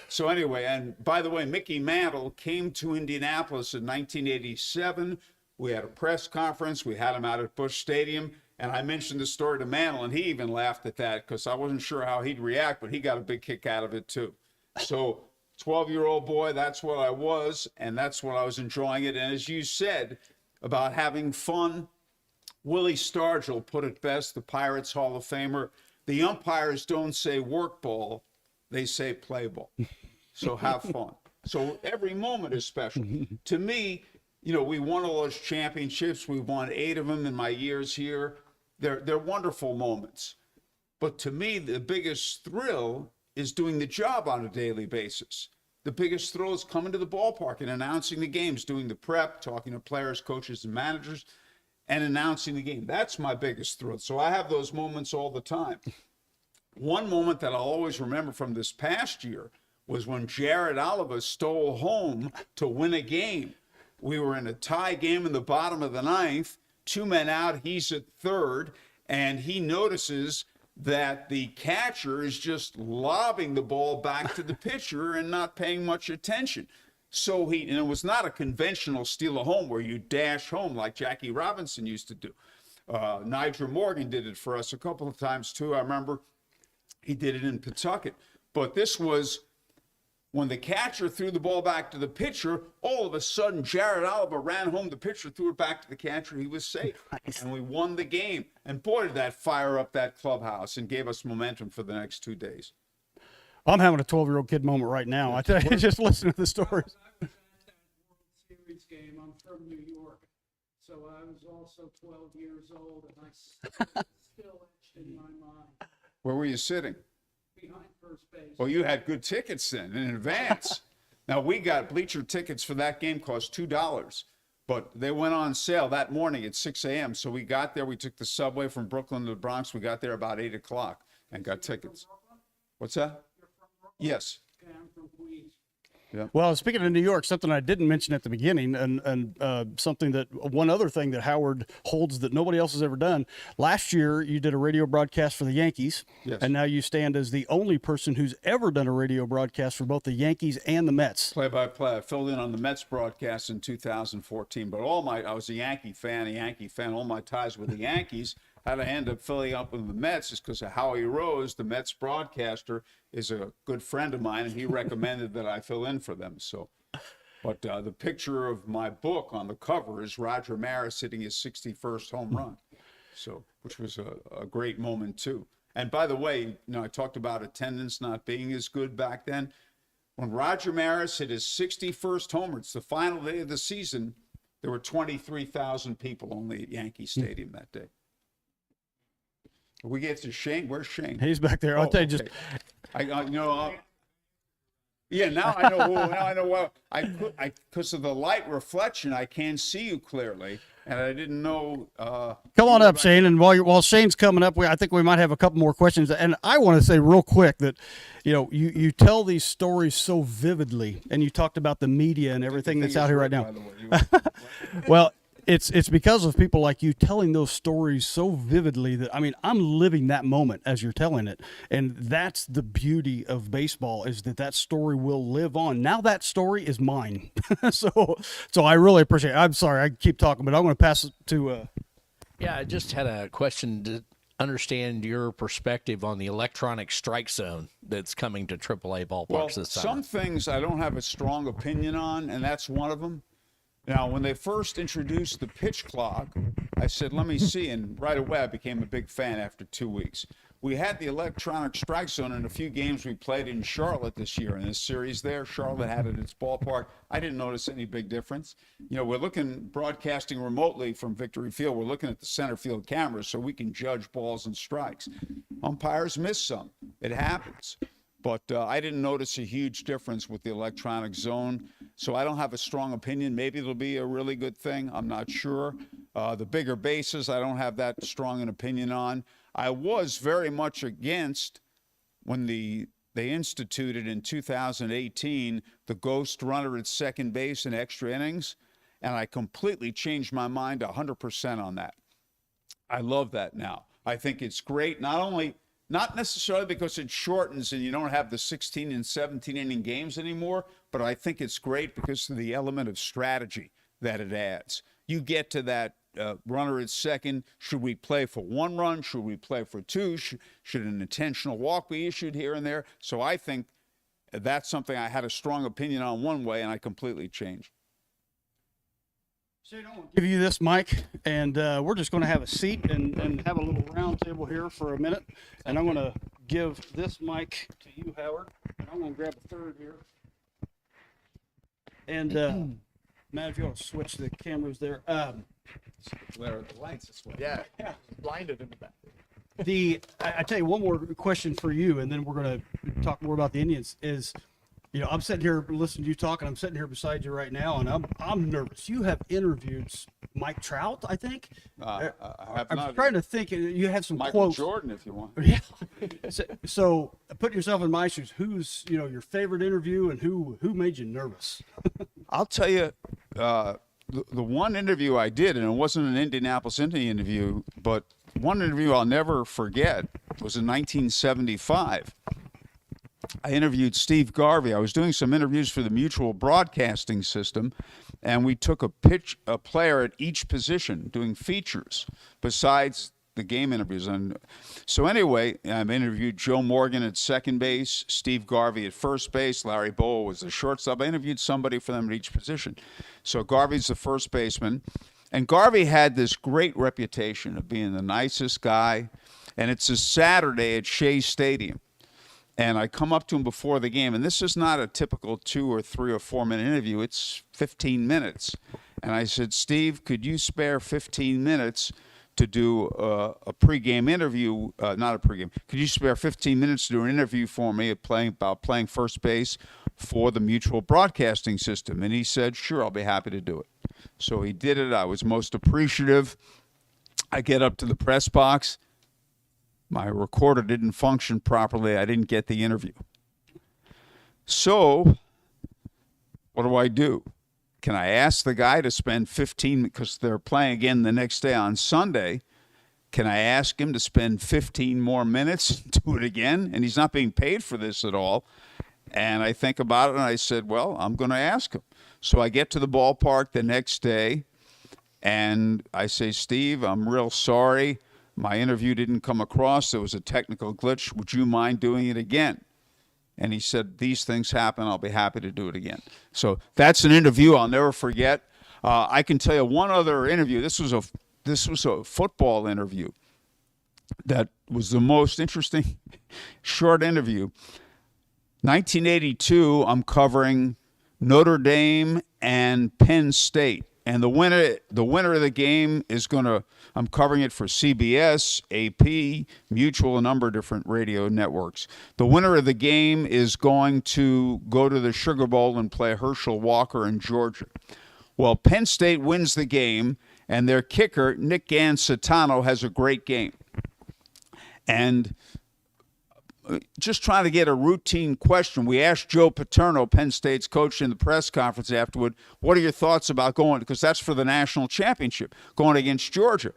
So anyway, and by the way, Mickey Mantle came to Indianapolis in 1987. We had a press conference. We had him out at Busch Stadium. And I mentioned the story to Mantle, and he even laughed at that because I wasn't sure how he'd react, but he got a big kick out of it too. So 12-year-old boy, that's what I was, and that's what I was enjoying it. And as you said about having fun, Willie Stargell put it best, the Pirates Hall of Famer. The umpires don't say work ball, they say play ball. So have fun. So every moment is special. To me, you know, we won all those championships. We won 8 of them in my years here. They're wonderful moments. But to me, the biggest thrill is doing the job on a daily basis. The biggest thrill is coming to the ballpark and announcing the games, doing the prep, talking to players, coaches, and managers, and announcing the game. That's my biggest thrill. So I have those moments all the time. One moment that I'll always remember from this past year was when Jared Oliver stole home to win a game. We were in a tie game in the bottom of the 9th, 2 men out, he's at 3rd, and he notices that the catcher is just lobbing the ball back to the pitcher and not paying much attention. So and it was not a conventional steal of home where you dash home like Jackie Robinson used to do. Nigel Morgan did it for us a couple of times too. I remember he did it in Pawtucket. But this was when the catcher threw the ball back to the pitcher, all of a sudden Jared Oliver ran home, the pitcher threw it back to the catcher, he was safe. Nice. And we won the game. And boy, did that fire up that clubhouse and gave us momentum for the next 2 days. I'm having a 12-year-old kid moment right now. I tell you, just listen to the stories. game. I'm from New York, so I was also 12 years old, and I still etched in my mind Where were you sitting? behind first base. Well, you had good tickets then in advance. Now, we got bleacher tickets for that game, cost $2, but they went on sale that morning at 6 a.m. So we got there. We took the subway from Brooklyn to the Bronx. We got there about 8 o'clock and got tickets. What's that? Yes. Yeah, I'm from Queens. Well, speaking of New York, something I didn't mention at the beginning, and something that one other thing that Howard holds that nobody else has ever done. Last year, you did a radio broadcast for the Yankees, Yes. and now you stand as the only person who's ever done a radio broadcast for both the Yankees and the Mets. Play-by-play. I filled in on the Mets broadcast in 2014, but I was a Yankee fan. All my ties with the Yankees. How to end up filling up with the Mets is because of Howie Rose, the Mets broadcaster, is a good friend of mine, and he recommended that I fill in for them. So, but the picture of my book on the cover is Roger Maris hitting his 61st home run, so which was a great moment too. And by the way, I talked about attendance not being as good back then. When Roger Maris hit his 61st homer, it's the final day of the season. There were 23,000 people only at Yankee Stadium that day. We get to Shane. Where's Shane? He's back there. I'll tell you, just yeah. Now I know. Now I know. Well, because of the light reflection, I can't see you clearly, and I didn't know. come on up, Shane. And while Shane's coming up, I think we might have a couple more questions. And I want to say real quick that, you tell these stories so vividly, and you talked about the media and everything that's out here right now. Well, it's because of people like you telling those stories so vividly that, I'm living that moment as you're telling it. And that's the beauty of baseball, is that story will live on. Now that story is mine. So I really appreciate it. I'm sorry, I keep talking, but I'm going to pass it to, Yeah, I just had a question to understand your perspective on the electronic strike zone that's coming to AAA ballparks Well, this summer. some things I don't have a strong opinion on, and that's one of them. Now, when they first introduced the pitch clock, I said, let me see, and right away I became a big fan after 2 weeks. We had the electronic strike zone in a few games we played in Charlotte this year in this series there. Charlotte had it at its ballpark. I didn't notice any big difference. We're broadcasting remotely from Victory Field. We're looking at the center field cameras so we can judge balls and strikes. Umpires miss some. It happens. But I didn't notice a huge difference with the electronic zone, so I don't have a strong opinion. Maybe it'll be a really good thing. I'm not sure. The bigger bases, I don't have that strong an opinion on. I was very much against when they instituted in 2018 the ghost runner at second base in extra innings, and I completely changed my mind 100% on that. I love that now. I think it's great, not necessarily because it shortens and you don't have the 16 and 17 inning games anymore, but I think it's great because of the element of strategy that it adds. You get to that runner at second. Should we play for one run? Should we play for two? Should an intentional walk be issued here and there? So I think that's something I had a strong opinion on one way, and I completely changed. Shane, I'm going to give you this mic, and we're just going to have a seat and have a little round table here for a minute. And I'm going to give this mic to you, Howard, and I'm going to grab a third here. And Matt, if you want to switch the cameras there. Glare of the lights this way. Yeah, blinded in the back. I tell you one more question for you, and then we're going to talk more about the Indians. Is, I'm sitting here listening to you talk, and I'm sitting here beside you right now, and I'm nervous. You have interviewed Mike Trout, I think. I have I'm not. trying to think. You had some Michael quotes. Jordan, if you want. Yeah. So put yourself in my shoes. Who's your favorite interview, and who made you nervous? I'll tell you, the one interview I did, and it wasn't an Indianapolis Indian interview, but one interview I'll never forget was in 1975. I interviewed Steve Garvey. I was doing some interviews for the Mutual Broadcasting System, and we took a player at each position doing features besides the game interviews. And so anyway, I've interviewed Joe Morgan at second base, Steve Garvey at first base, Larry Bowa was the shortstop. I interviewed somebody for them at each position. So Garvey's the first baseman, and Garvey had this great reputation of being the nicest guy, and it's a Saturday at Shea Stadium. And I come up to him before the game, and this is not a typical 2 or 3 or 4 minute interview. It's 15 minutes. And I said, Steve, could you spare 15 minutes to do a pregame interview? Not a pregame. Could you spare 15 minutes to do an interview for me about playing first base for the Mutual Broadcasting System? And he said, sure, I'll be happy to do it. So he did it. I was most appreciative. I get up to the press box. My recorder didn't function properly. I didn't get the interview. So what do? Can I ask the guy to spend 15, because they're playing again the next day on Sunday, can I ask him to spend 15 more minutes, do it again? And he's not being paid for this at all. And I think about it, and I said, well, I'm going to ask him. So I get to the ballpark the next day, and I say, Steve, I'm real sorry. My interview didn't come across. There was a technical glitch. Would you mind doing it again? And he said, these things happen. I'll be happy to do it again. So that's an interview I'll never forget. I can tell you one other interview. This was a football interview that was the most interesting short interview. 1982, I'm covering Notre Dame and Penn State. And the winner of the game is I'm covering it for CBS, AP, Mutual, a number of different radio networks. The winner of the game is going to go to the Sugar Bowl and play Herschel Walker in Georgia. Well, Penn State wins the game, and their kicker, Nick Gansitano, has a great game. And just trying to get a routine question. We asked Joe Paterno, Penn State's coach, in the press conference afterward, what are your thoughts about going, because that's for the national championship, going against Georgia.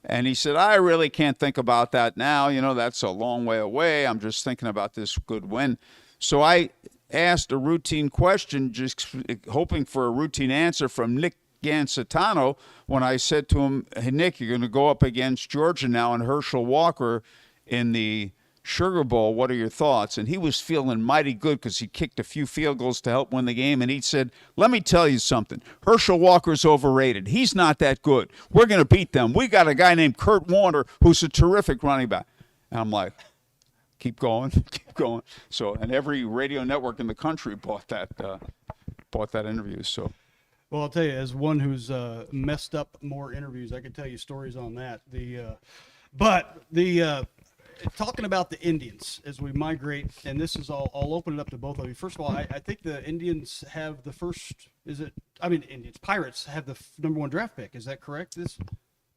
And he said, I really can't think about that now. That's a long way away. I'm just thinking about this good win. So I asked a routine question, just hoping for a routine answer from Nick Gansitano when I said to him, hey, Nick, you're going to go up against Georgia now and Herschel Walker in the Sugar Bowl. What are your thoughts? And he was feeling mighty good because he kicked a few field goals to help win the game. And he said, let me tell you something. Herschel Walker's overrated. He's not that good. We're going to beat them. We got a guy named Kurt Warner who's a terrific running back. And I'm like, keep going, keep going. So, and every radio network in the country bought that interview. So, Well, I'll tell you, as one who's messed up more interviews, I could tell you stories on that. Talking about the Indians as we migrate, and this is I'll open it up to both of you. First of all, I think the Indians have the first. Pirates have the number 1 draft pick. Is that correct?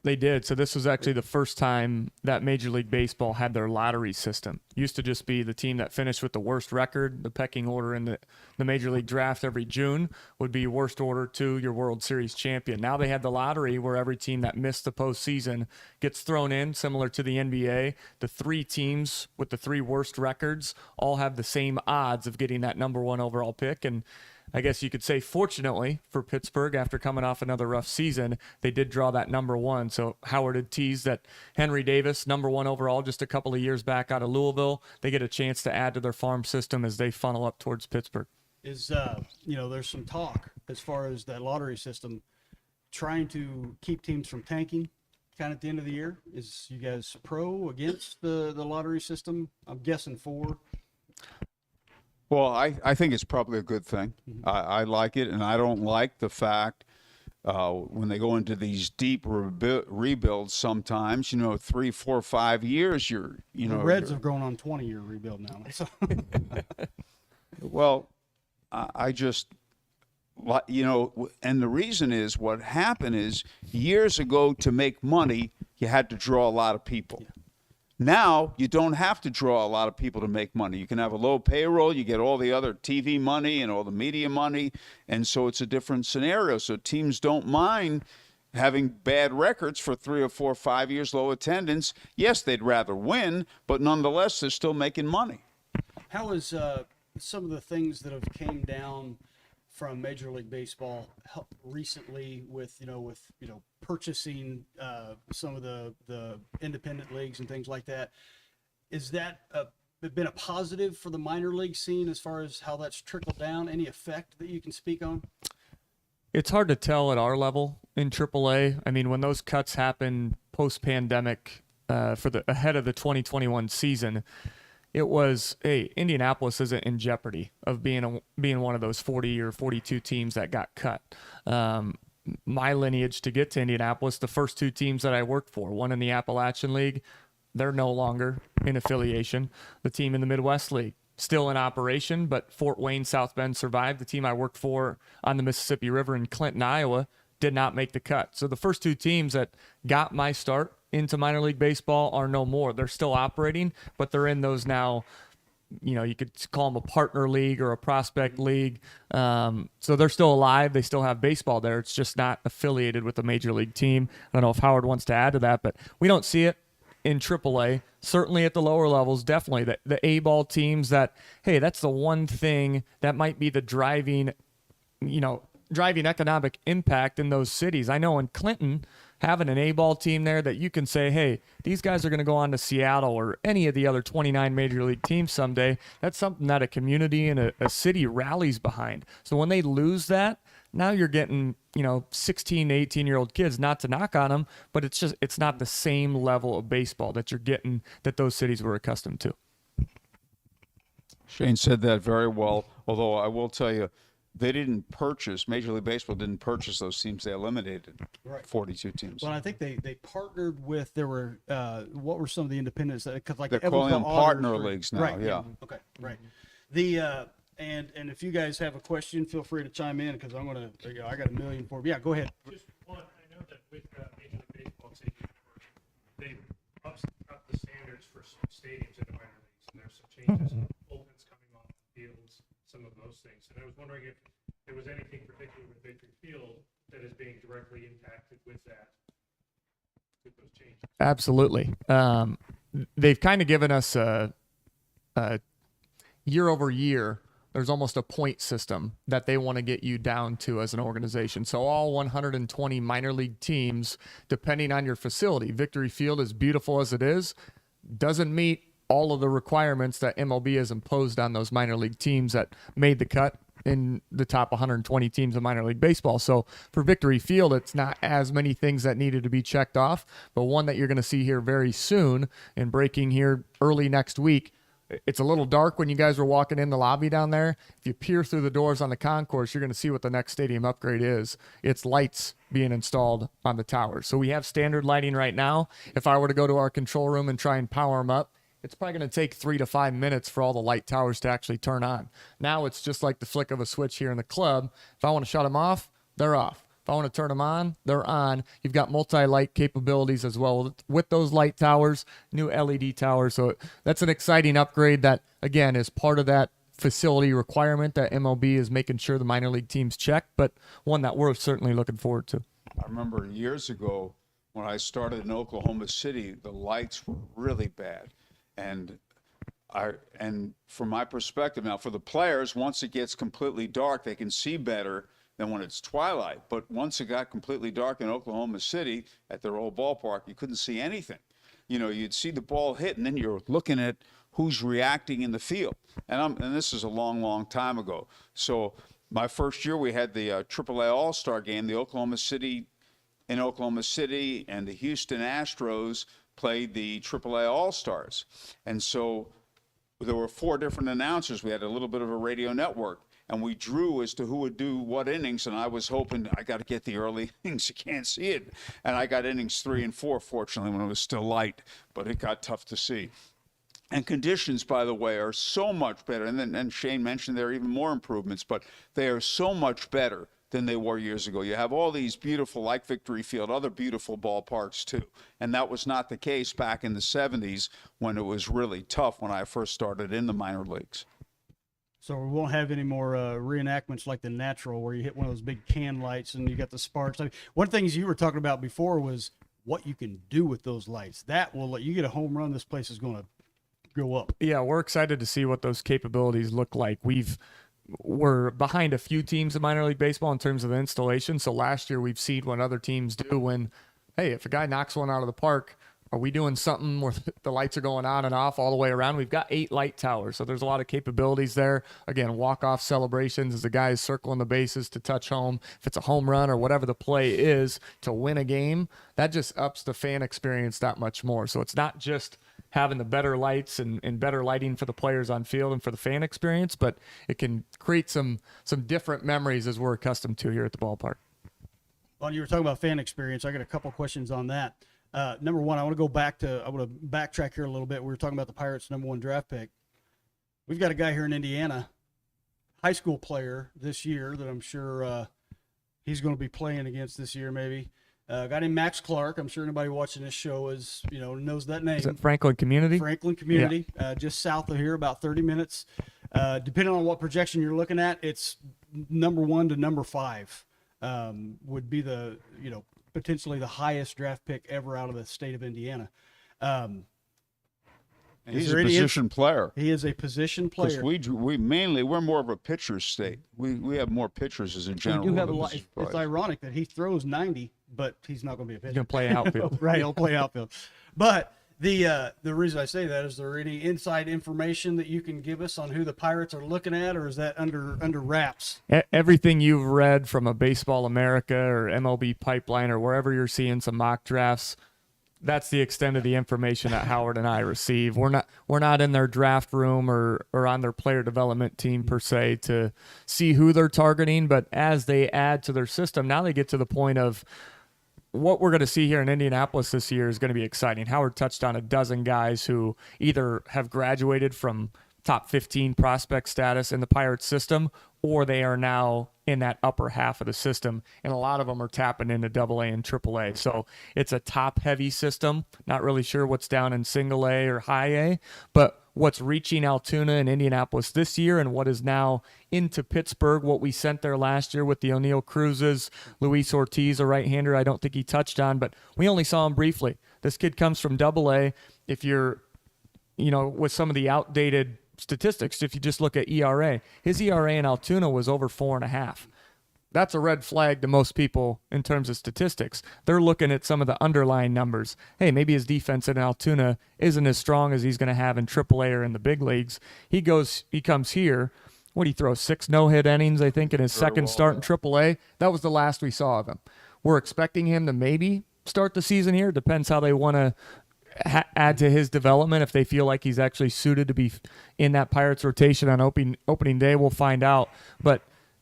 They did. So this was actually the first time that Major League Baseball had their lottery system. Used to just be the team that finished with the worst record, the pecking order in the Major League draft every June would be worst order to your World Series champion. Now they had the lottery where every team that missed the postseason gets thrown in, similar to the NBA. The 3 teams with the 3 worst records all have the same odds of getting that number 1 overall pick. And I guess you could say, fortunately for Pittsburgh, after coming off another rough season, they did draw that number 1. So Howard had teased that Henry Davis, number 1 overall, just a couple of years back out of Louisville, they get a chance to add to their farm system as they funnel up towards Pittsburgh. There's some talk as far as that lottery system trying to keep teams from tanking kind of at the end of the year. Is you guys pro, against the lottery system? I'm guessing for. Well, I think it's probably a good thing. I like it, and I don't like the fact when they go into these deep rebuilds sometimes, 3, 4, 5 years, the Reds have grown on 20-year rebuild now. So. Well, I just, and the reason is what happened is years ago to make money, you had to draw a lot of people. Yeah. Now, you don't have to draw a lot of people to make money. You can have a low payroll. You get all the other TV money and all the media money. And so it's a different scenario. So teams don't mind having bad records for 3 or 4 or 5 years, low attendance. Yes, they'd rather win, but nonetheless, they're still making money. How is some of the things that have came down from Major League Baseball recently with purchasing some of the independent leagues and things like that? Is that been a positive for the minor league scene as far as how that's trickled down? Any effect that you can speak on? It's hard to tell at our level in AAA. I mean, when those cuts happen post-pandemic ahead of the 2021 season, it was, hey, Indianapolis isn't in jeopardy of being one of those 40 or 42 teams that got cut. my lineage to get to Indianapolis, the first two teams that I worked for, one in the Appalachian League, they're no longer in affiliation. The team in the Midwest League, still in operation, but Fort Wayne, South Bend survived. The team I worked for on the Mississippi River in Clinton, Iowa, did not make the cut. So the first two teams that got my start into minor league baseball are no more. They're still operating, but they're in those now, you could call them a partner league or a prospect league. So they're still alive. They still have baseball there. It's just not affiliated with a major league team. I don't know if Howard wants to add to that, but we don't see it in AAA. Certainly at the lower levels, definitely the A-ball teams that, hey, that's the one thing that might be the driving economic impact in those cities. I know in Clinton, having an A-ball team there that you can say, hey, these guys are going to go on to Seattle or any of the other 29 major league teams someday. That's something that a community and a city rallies behind. So when they lose that, now you're getting, 16 to 18-year-old kids, not to knock on them, but it's not the same level of baseball that you're getting that those cities were accustomed to. Shane said that very well, although I will tell you, Major League Baseball didn't purchase those teams. They eliminated 42 teams. Well, I think they partnered with, what were some of the independents? Because like They're calling them partner leagues now, right, yeah. Okay, right. The and if you guys have a question, feel free to chime in because I got a million for you. Yeah, go ahead. Just one, I know that with Major League Baseball taking over, they've upped the standards for stadiums in the minor leagues, and there's some changes, bullpens coming off the fields, some of those things. And I was wondering if there was anything particular with Victory Field that is being directly impacted with that, with those changes. Absolutely. They've kind of given us a year over year. There's almost a point system that they want to get you down to as an organization. So all 120 minor league teams, depending on your facility, Victory Field, as beautiful as it is, doesn't meet all of the requirements that MLB has imposed on those minor league teams that made the cut in the top 120 teams of minor league baseball. So for Victory Field, it's not as many things that needed to be checked off, but one that you're going to see here very soon and breaking here early next week. It's a little dark when you guys were walking in the lobby down there. If you peer through the doors on the concourse, you're going to see what the next stadium upgrade is. It's lights being installed on the towers. So we have standard lighting right now. If I were to go to our control room and try and power them up, it's probably going to take 3 to 5 minutes for all the light towers to actually turn on. Now it's just like the flick of a switch here in the club. If I want to shut them off, they're off. If I want to turn them on, they're on. You've got multi-light capabilities as well with those light towers, new LED towers. So that's an exciting upgrade that, again, is part of that facility requirement that MLB is making sure the minor league teams check, but one that we're certainly looking forward to. I remember years ago when I started in Oklahoma City, the lights were really bad. And from my perspective now, for the players, once it gets completely dark, they can see better than when it's twilight. But once it got completely dark in Oklahoma City at their old ballpark, you couldn't see anything. You'd see the ball hit, and then you're looking at who's reacting in the field. And this is a long, long time ago. So my first year, we had the AAA All-Star game, in Oklahoma City, and the Houston Astros played the AAA All-Stars. And so there were 4 different announcers. We had a little bit of a radio network. And we drew as to who would do what innings, and I was hoping I got to get the early innings. You can't see it. And I got innings 3 and 4, fortunately, when it was still light, but it got tough to see. And conditions, by the way, are so much better. And Shane mentioned there are even more improvements, but they are so much better than they were years ago. You have all these beautiful, like Victory Field, other beautiful ballparks too. And that was not the case back in the 70s when it was really tough when I first started in the minor leagues. So we won't have any more reenactments like the Natural where you hit one of those big can lights and you got the sparks. I mean, one of the things you were talking about before was what you can do with those lights. That will let you get a home run. This place is going to go up. Yeah, we're excited to see what those capabilities look like. We're behind a few teams in minor league baseball in terms of the installation. So last year we've seen what other teams do when, hey, if a guy knocks one out of the park, are we doing something where the lights are going on and off all the way around? We've got 8 light towers, so there's a lot of capabilities there. Again, walk-off celebrations as the guy's circling the bases to touch home. If it's a home run or whatever the play is to win a game, that just ups the fan experience that much more. So it's not just having the better lights and better lighting for the players on field and for the fan experience, but it can create some different memories as we're accustomed to here at the ballpark. Well, you were talking about fan experience. I got a couple questions on that. Number one, I want to backtrack here a little bit. We were talking about the Pirates' #1 draft pick. We've got a guy here in Indiana, high school player this year that I'm sure he's going to be playing against this year, maybe. A guy named Max Clark. I'm sure anybody watching this show knows that name. Is it Franklin Community? Franklin Community, just south of here, about 30 minutes. Depending on what projection you're looking at, it's #1 to #5 would be the potentially the highest draft pick ever out of the state of Indiana. And he's a position player. He is a position player. Because we're more of a pitcher's state. We have more pitchers as a general. We do have a than lot. position It's players. ironic that he throws 90, but he's not going to be a pitcher. He's going to play outfield. Right, he'll play outfield. But the reason I say that is there any inside information that you can give us on who the Pirates are looking at, or is that under wraps? Everything you've read from a Baseball America or MLB Pipeline or wherever you're seeing some mock drafts, that's the extent of the information that Howard and I receive. We're not in their draft room or on their player development team per se to see who they're targeting, but as they add to their system, now they get to the point of what we're going to see here in Indianapolis this year is going to be exciting. Howard touched on a dozen guys who either have graduated from top 15 prospect status in the Pirates system, or they are now in that upper half of the system, and a lot of them are tapping into AA and AAA. So it's a top-heavy system. Not really sure what's down in single A or high A, but what's reaching Altoona and Indianapolis this year and what is now into Pittsburgh, what we sent there last year with the O'Neill Cruzes, Luis Ortiz, a right-hander I don't think he touched on, but we only saw him briefly. This kid comes from AA. If you're, with some of the outdated statistics, if you just look at ERA, his ERA in Altoona was over 4.5. That's a red flag to most people in terms of statistics. They're looking at some of the underlying numbers. Hey, maybe his defense in Altoona isn't as strong as he's going to have in AAA or in the big leagues. He comes here. What did he throw? 6 no-hit innings, I think, in his second start in AAA. That was the last we saw of him. We're expecting him to maybe start the season here. Depends how they want to add to his development. If they feel like he's actually suited to be in that Pirates rotation on opening day, we'll find out. But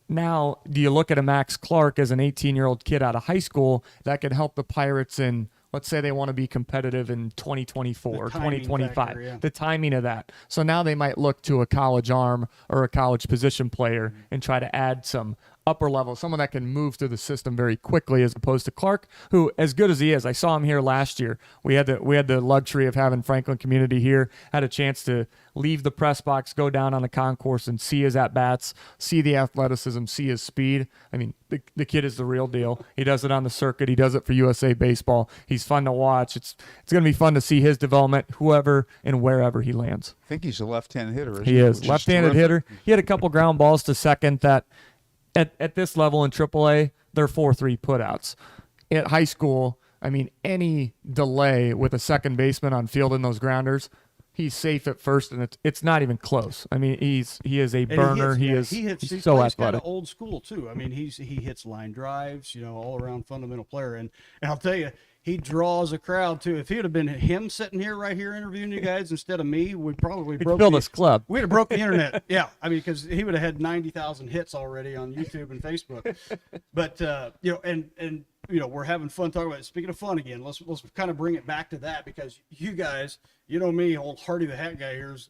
now, do you look at a Max Clark as an 18-year-old kid out of high school that could help the Pirates in, let's say they want to be competitive in 2024 or 2025, factor, yeah. the timing of that. So now they might look to a college arm or a college position player and try to add some upper level, someone that can move through the system very quickly, as opposed to Clark, who, as good as he is, I saw him here last year. We had the luxury of having Franklin Community here, had a chance to leave the press box, go down on the concourse and see his at-bats, see the athleticism, see his speed. I mean, the kid is the real deal. He does it on the circuit. He does it for USA Baseball. He's fun to watch. It's going to be fun to see his development, whoever and wherever he lands. I think he's a left-handed hitter, isn't He is. Which Left-handed terrific. hitter. He had a couple ground balls to second that at this level in AAA, they're 4-3 putouts. At high school, I mean, any delay with a second baseman on field in those grounders, he's safe at first, and it's not even close. I mean, he is a burner. He's so plays kind athletic. of old school too. I mean, he hits line drives, all around fundamental player. And I'll tell you, he draws a crowd too. If he would have been him sitting here right here interviewing you guys instead of me, we'd probably Build this club. We'd have broke the internet. Yeah, I mean, because he would have had 90,000 hits already on YouTube and Facebook. But and we're having fun talking about it. Speaking of fun again, let's kind of bring it back to that, because you guys, me, old Hardy the Hat guy here's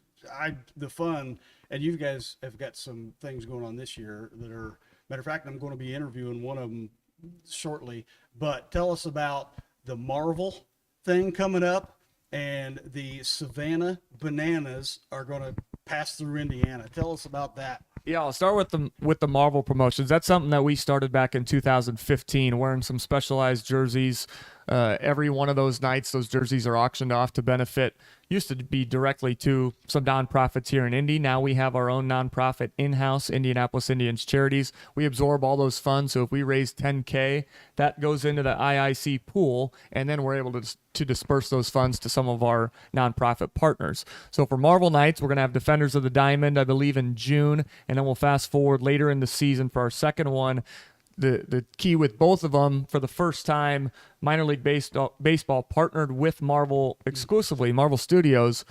the fun, and you guys have got some things going on this year that are, matter of fact, I'm going to be interviewing one of them shortly. But tell us about the Marvel thing coming up, and the Savannah Bananas are going to pass through Indiana. Tell us about that. Yeah, I'll start with the Marvel promotions. That's something that we started back in 2015, wearing some specialized jerseys. Every one of those nights, those jerseys are auctioned off to benefit. Used to be directly to some nonprofits here in Indy. Now we have our own nonprofit in-house, Indianapolis Indians Charities. We absorb all those funds. So if we raise $10K, that goes into the IIC pool, and then we're able to disperse those funds to some of our nonprofit partners. So for Marvel Nights, we're going to have Defenders of the Diamond, I believe, in June, and then we'll fast forward later in the season for our second one. The key with both of them, for the first time, minor league baseball partnered with Marvel exclusively, Marvel Studios.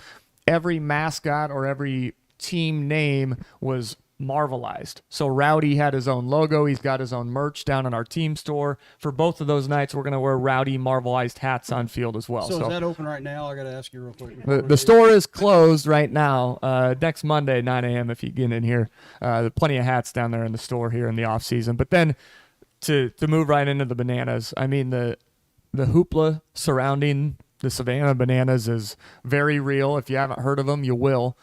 Every mascot or every team name was Marvelized. So Rowdy had his own logo. He's got his own merch down in our team store. For both of those nights, we're going to wear Rowdy Marvelized hats on field as well. So is that open right now? I got to ask you real quick. The store is closed right now. Next Monday, 9 a.m. if you get in here. Plenty of hats down there in the store here in the off season. But then to move right into the bananas, I mean the hoopla surrounding the Savannah Bananas is very real. If you haven't heard of them, you will.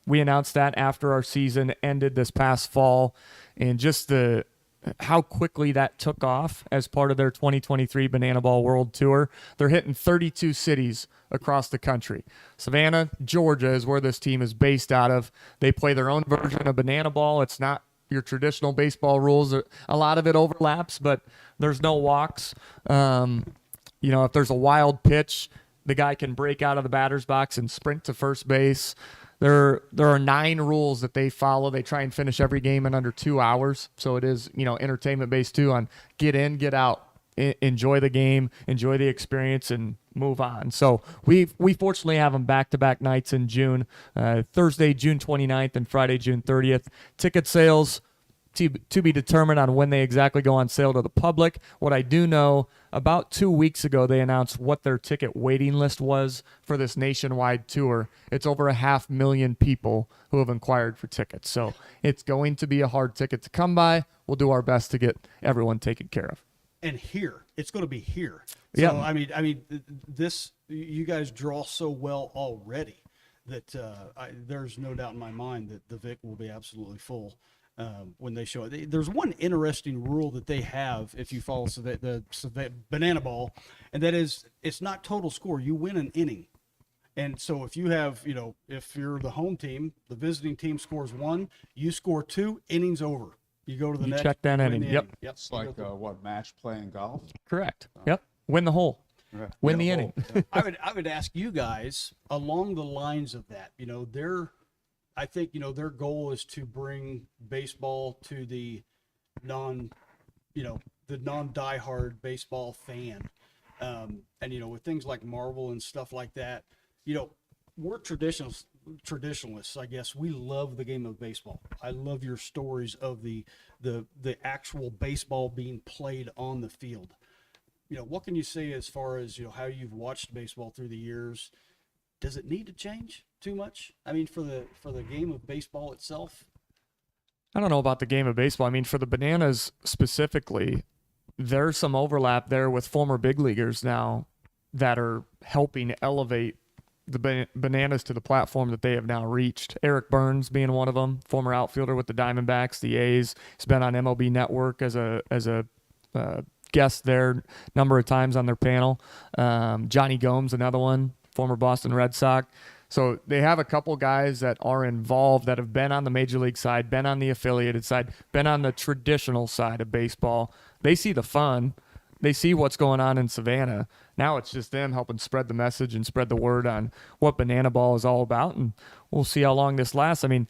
We announced that after our season ended this past fall, and just how quickly that took off as part of their 2023 Banana Ball World Tour. They're hitting 32 cities across the country. Savannah, Georgia is where this team is based out of. They play their own version of Banana Ball. It's not your traditional baseball rules. A lot of it overlaps, but there's no walks. If there's a wild pitch, the guy can break out of the batter's box and sprint to first base. There are 9 rules that they follow. They try and finish every game in under 2 hours. So it is, entertainment based too on get in, get out, enjoy the game, enjoy the experience, and move on. So we fortunately have them back-to-back nights in June, Thursday, June 29th and Friday, June 30th. Ticket sales to be determined on when they exactly go on sale to the public. What I do know, about 2 weeks ago, they announced what their ticket waiting list was for this nationwide tour. It's over 500,000 people who have inquired for tickets. So it's going to be a hard ticket to come by. We'll do our best to get everyone taken care of. And here, it's going to be here. So, Yeah. I mean, this, you guys draw so well already that there's no doubt in my mind that the Vic will be absolutely full. When they show it. There's one interesting rule that they have if you follow the Banana Ball, and that is it's not total score. You win an inning. And so if you have, if you're the home team, the visiting team scores 1, you score 2, innings over. You go to the next. Check that win inning. the Yep. Yep. It's like match play in golf. Correct. Yep. Win the hole. Win the inning. I would ask you guys along the lines of that. I think their goal is to bring baseball to the non-diehard baseball fan, and with things like Marvel and stuff like that, we're traditionalists. I guess we love the game of baseball. I love your stories of the actual baseball being played on the field. What can you say as far as how you've watched baseball through the years? Does it need to change too much? I mean, for the game of baseball itself? I don't know about the game of baseball. I mean, for the Bananas specifically, there's some overlap there with former big leaguers now that are helping elevate the Bananas to the platform that they have now reached. Eric Burns being one of them, former outfielder with the Diamondbacks, the A's. He's been on MLB Network as a guest there a number of times on their panel. Johnny Gomes, another one, former Boston Red Sox. So they have a couple guys that are involved that have been on the major league side, been on the affiliated side, been on the traditional side of baseball. They see the fun. They see what's going on in Savannah. Now it's just them helping spread the message and spread the word on what Banana Ball is all about, and we'll see how long this lasts. I mean,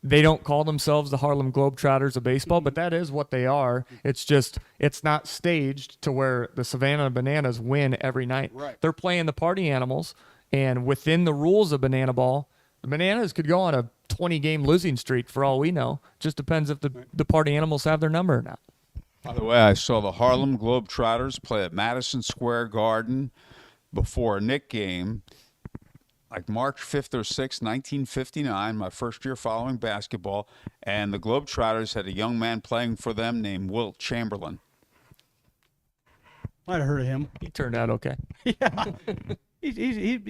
they don't call themselves the Harlem Globetrotters of baseball, but that is what they are. It's just it's not staged to where the Savannah Bananas win every night. Right. They're playing the party animals, and within the rules of Banana Ball, the Bananas could go on a 20-game losing streak for all we know. Just depends if the party animals have their number or not. By the way, I saw the Harlem Globetrotters play at Madison Square Garden before a Knick game, like March 5th or 6th, 1959, my first year following basketball, and the Globetrotters had a young man playing for them named Wilt Chamberlain. Might have heard of him. He turned out okay. Yeah. he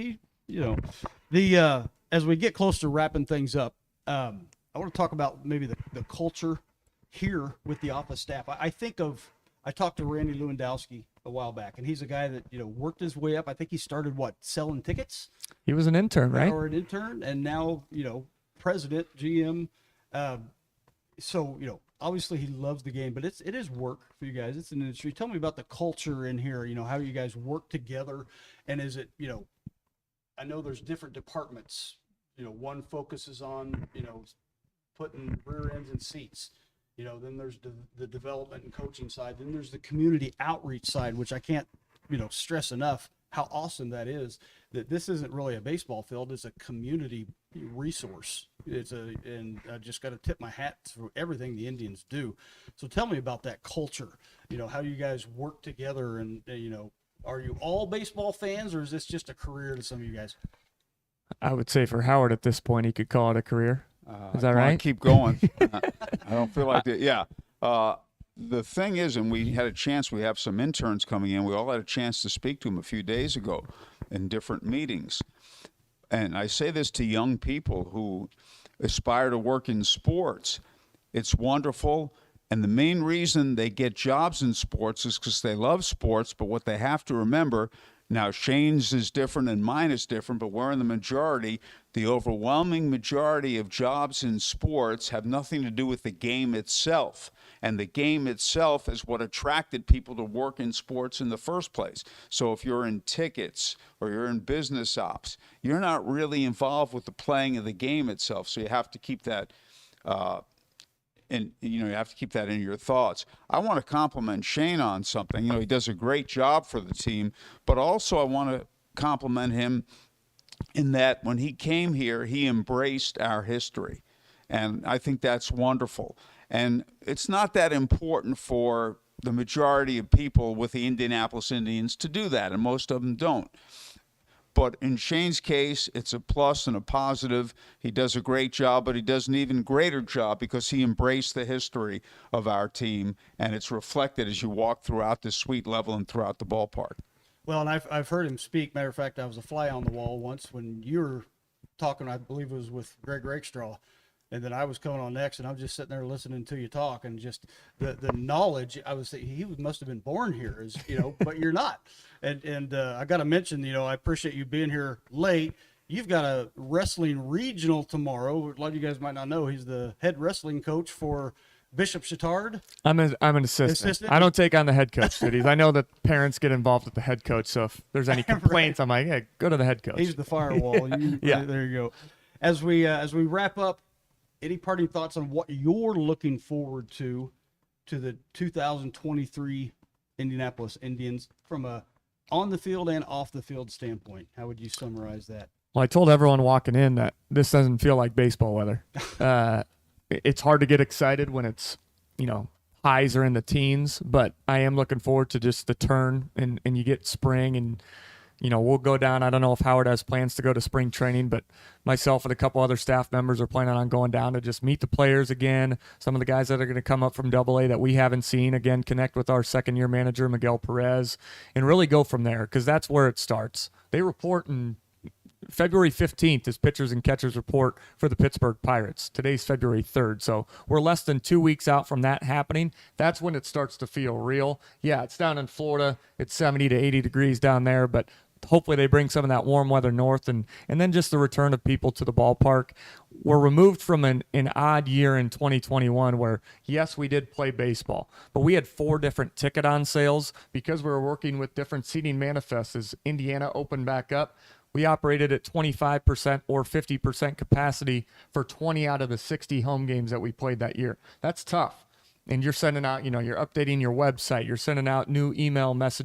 as we get close to wrapping things up, I want to talk about maybe the culture here with the office staff. I talked to Randy Lewandowski a while back, and he's a guy that worked his way up. I think he started selling tickets. He was an intern, right? Or an intern, and now president, GM. So obviously he loves the game, but it is work for you guys. It's an industry. Tell me about the culture in here. How you guys work together, and is it I know there's different departments. One focuses on putting rear ends in seats. Then there's the development and coaching side. Then there's the community outreach side, which I can't, stress enough how awesome that is, that this isn't really a baseball field, it's a community resource. And I just got to tip my hat for everything the Indians do. So tell me about that culture, how you guys work together, and are you all baseball fans, or is this just a career to some of you guys? I would say for Howard at this point, he could call it a career. Is that Come on, right? keep going. I don't feel like that. Yeah. The thing is, and we had a chance, we have some interns coming in. We all had a chance to speak to them a few days ago in different meetings. And I say this to young people who aspire to work in sports. It's wonderful. And the main reason they get jobs in sports is because they love sports. But what they have to remember, now Shane's is different and mine is different, but we're in the majority. The overwhelming majority of jobs in sports have nothing to do with the game itself. And the game itself is what attracted people to work in sports in the first place. So if you're in tickets or you're in business ops, you're not really involved with the playing of the game itself. So you have to keep that and you have to keep that in your thoughts. I want to compliment Shane on something. He does a great job for the team, but also I want to compliment him in that when he came here, he embraced our history. And I think that's wonderful. And it's not that important for the majority of people with the Indianapolis Indians to do that, and most of them don't. But in Shane's case, it's a plus and a positive. He does a great job, but he does an even greater job because he embraced the history of our team, and it's reflected as you walk throughout the suite level and throughout the ballpark. Well, and I've heard him speak. Matter of fact, I was a fly on the wall once when you were talking, I believe it was with Greg Rakestraw. And then I was coming on next, and I'm just sitting there listening to you talk, and just the knowledge. I was thinking he must have been born here, but you're not. And I got to mention, I appreciate you being here late. You've got a wrestling regional tomorrow. A lot of you guys might not know he's the head wrestling coach for Bishop Chittard. I'm an assistant. I don't take on the head coach duties. I know that parents get involved with the head coach, so if there's any complaints, I'm like, hey, go to the head coach. He's the firewall. Yeah. There you go. As we wrap up, any parting thoughts on what you're looking forward to the 2023 Indianapolis Indians from a on the field and off the field standpoint? How would you summarize that? Well, I told everyone walking in that this doesn't feel like baseball weather. It's hard to get excited when it's, highs are in the teens, but I am looking forward to just the turn and you get spring and, we'll go down. I don't know if Howard has plans to go to spring training, but myself and a couple other staff members are planning on going down to just meet the players again. Some of the guys that are going to come up from AA that we haven't seen, again, connect with our second-year manager, Miguel Perez, and really go from there because that's where it starts. They report in February 15th is pitchers and catchers report for the Pittsburgh Pirates. Today's February 3rd, so we're less than 2 weeks out from that happening. That's when it starts to feel real. Yeah, it's down in Florida. It's 70 to 80 degrees down there, but hopefully they bring some of that warm weather north, and then just the return of people to the ballpark. We're removed from an odd year in 2021 where, yes, we did play baseball, but we had 4 different ticket on sales because we were working with different seating manifests. As Indiana opened back up, we operated at 25% or 50% capacity for 20 out of the 60 home games that we played that year. That's tough. And you're sending out, you're updating your website, you're sending out new email messages.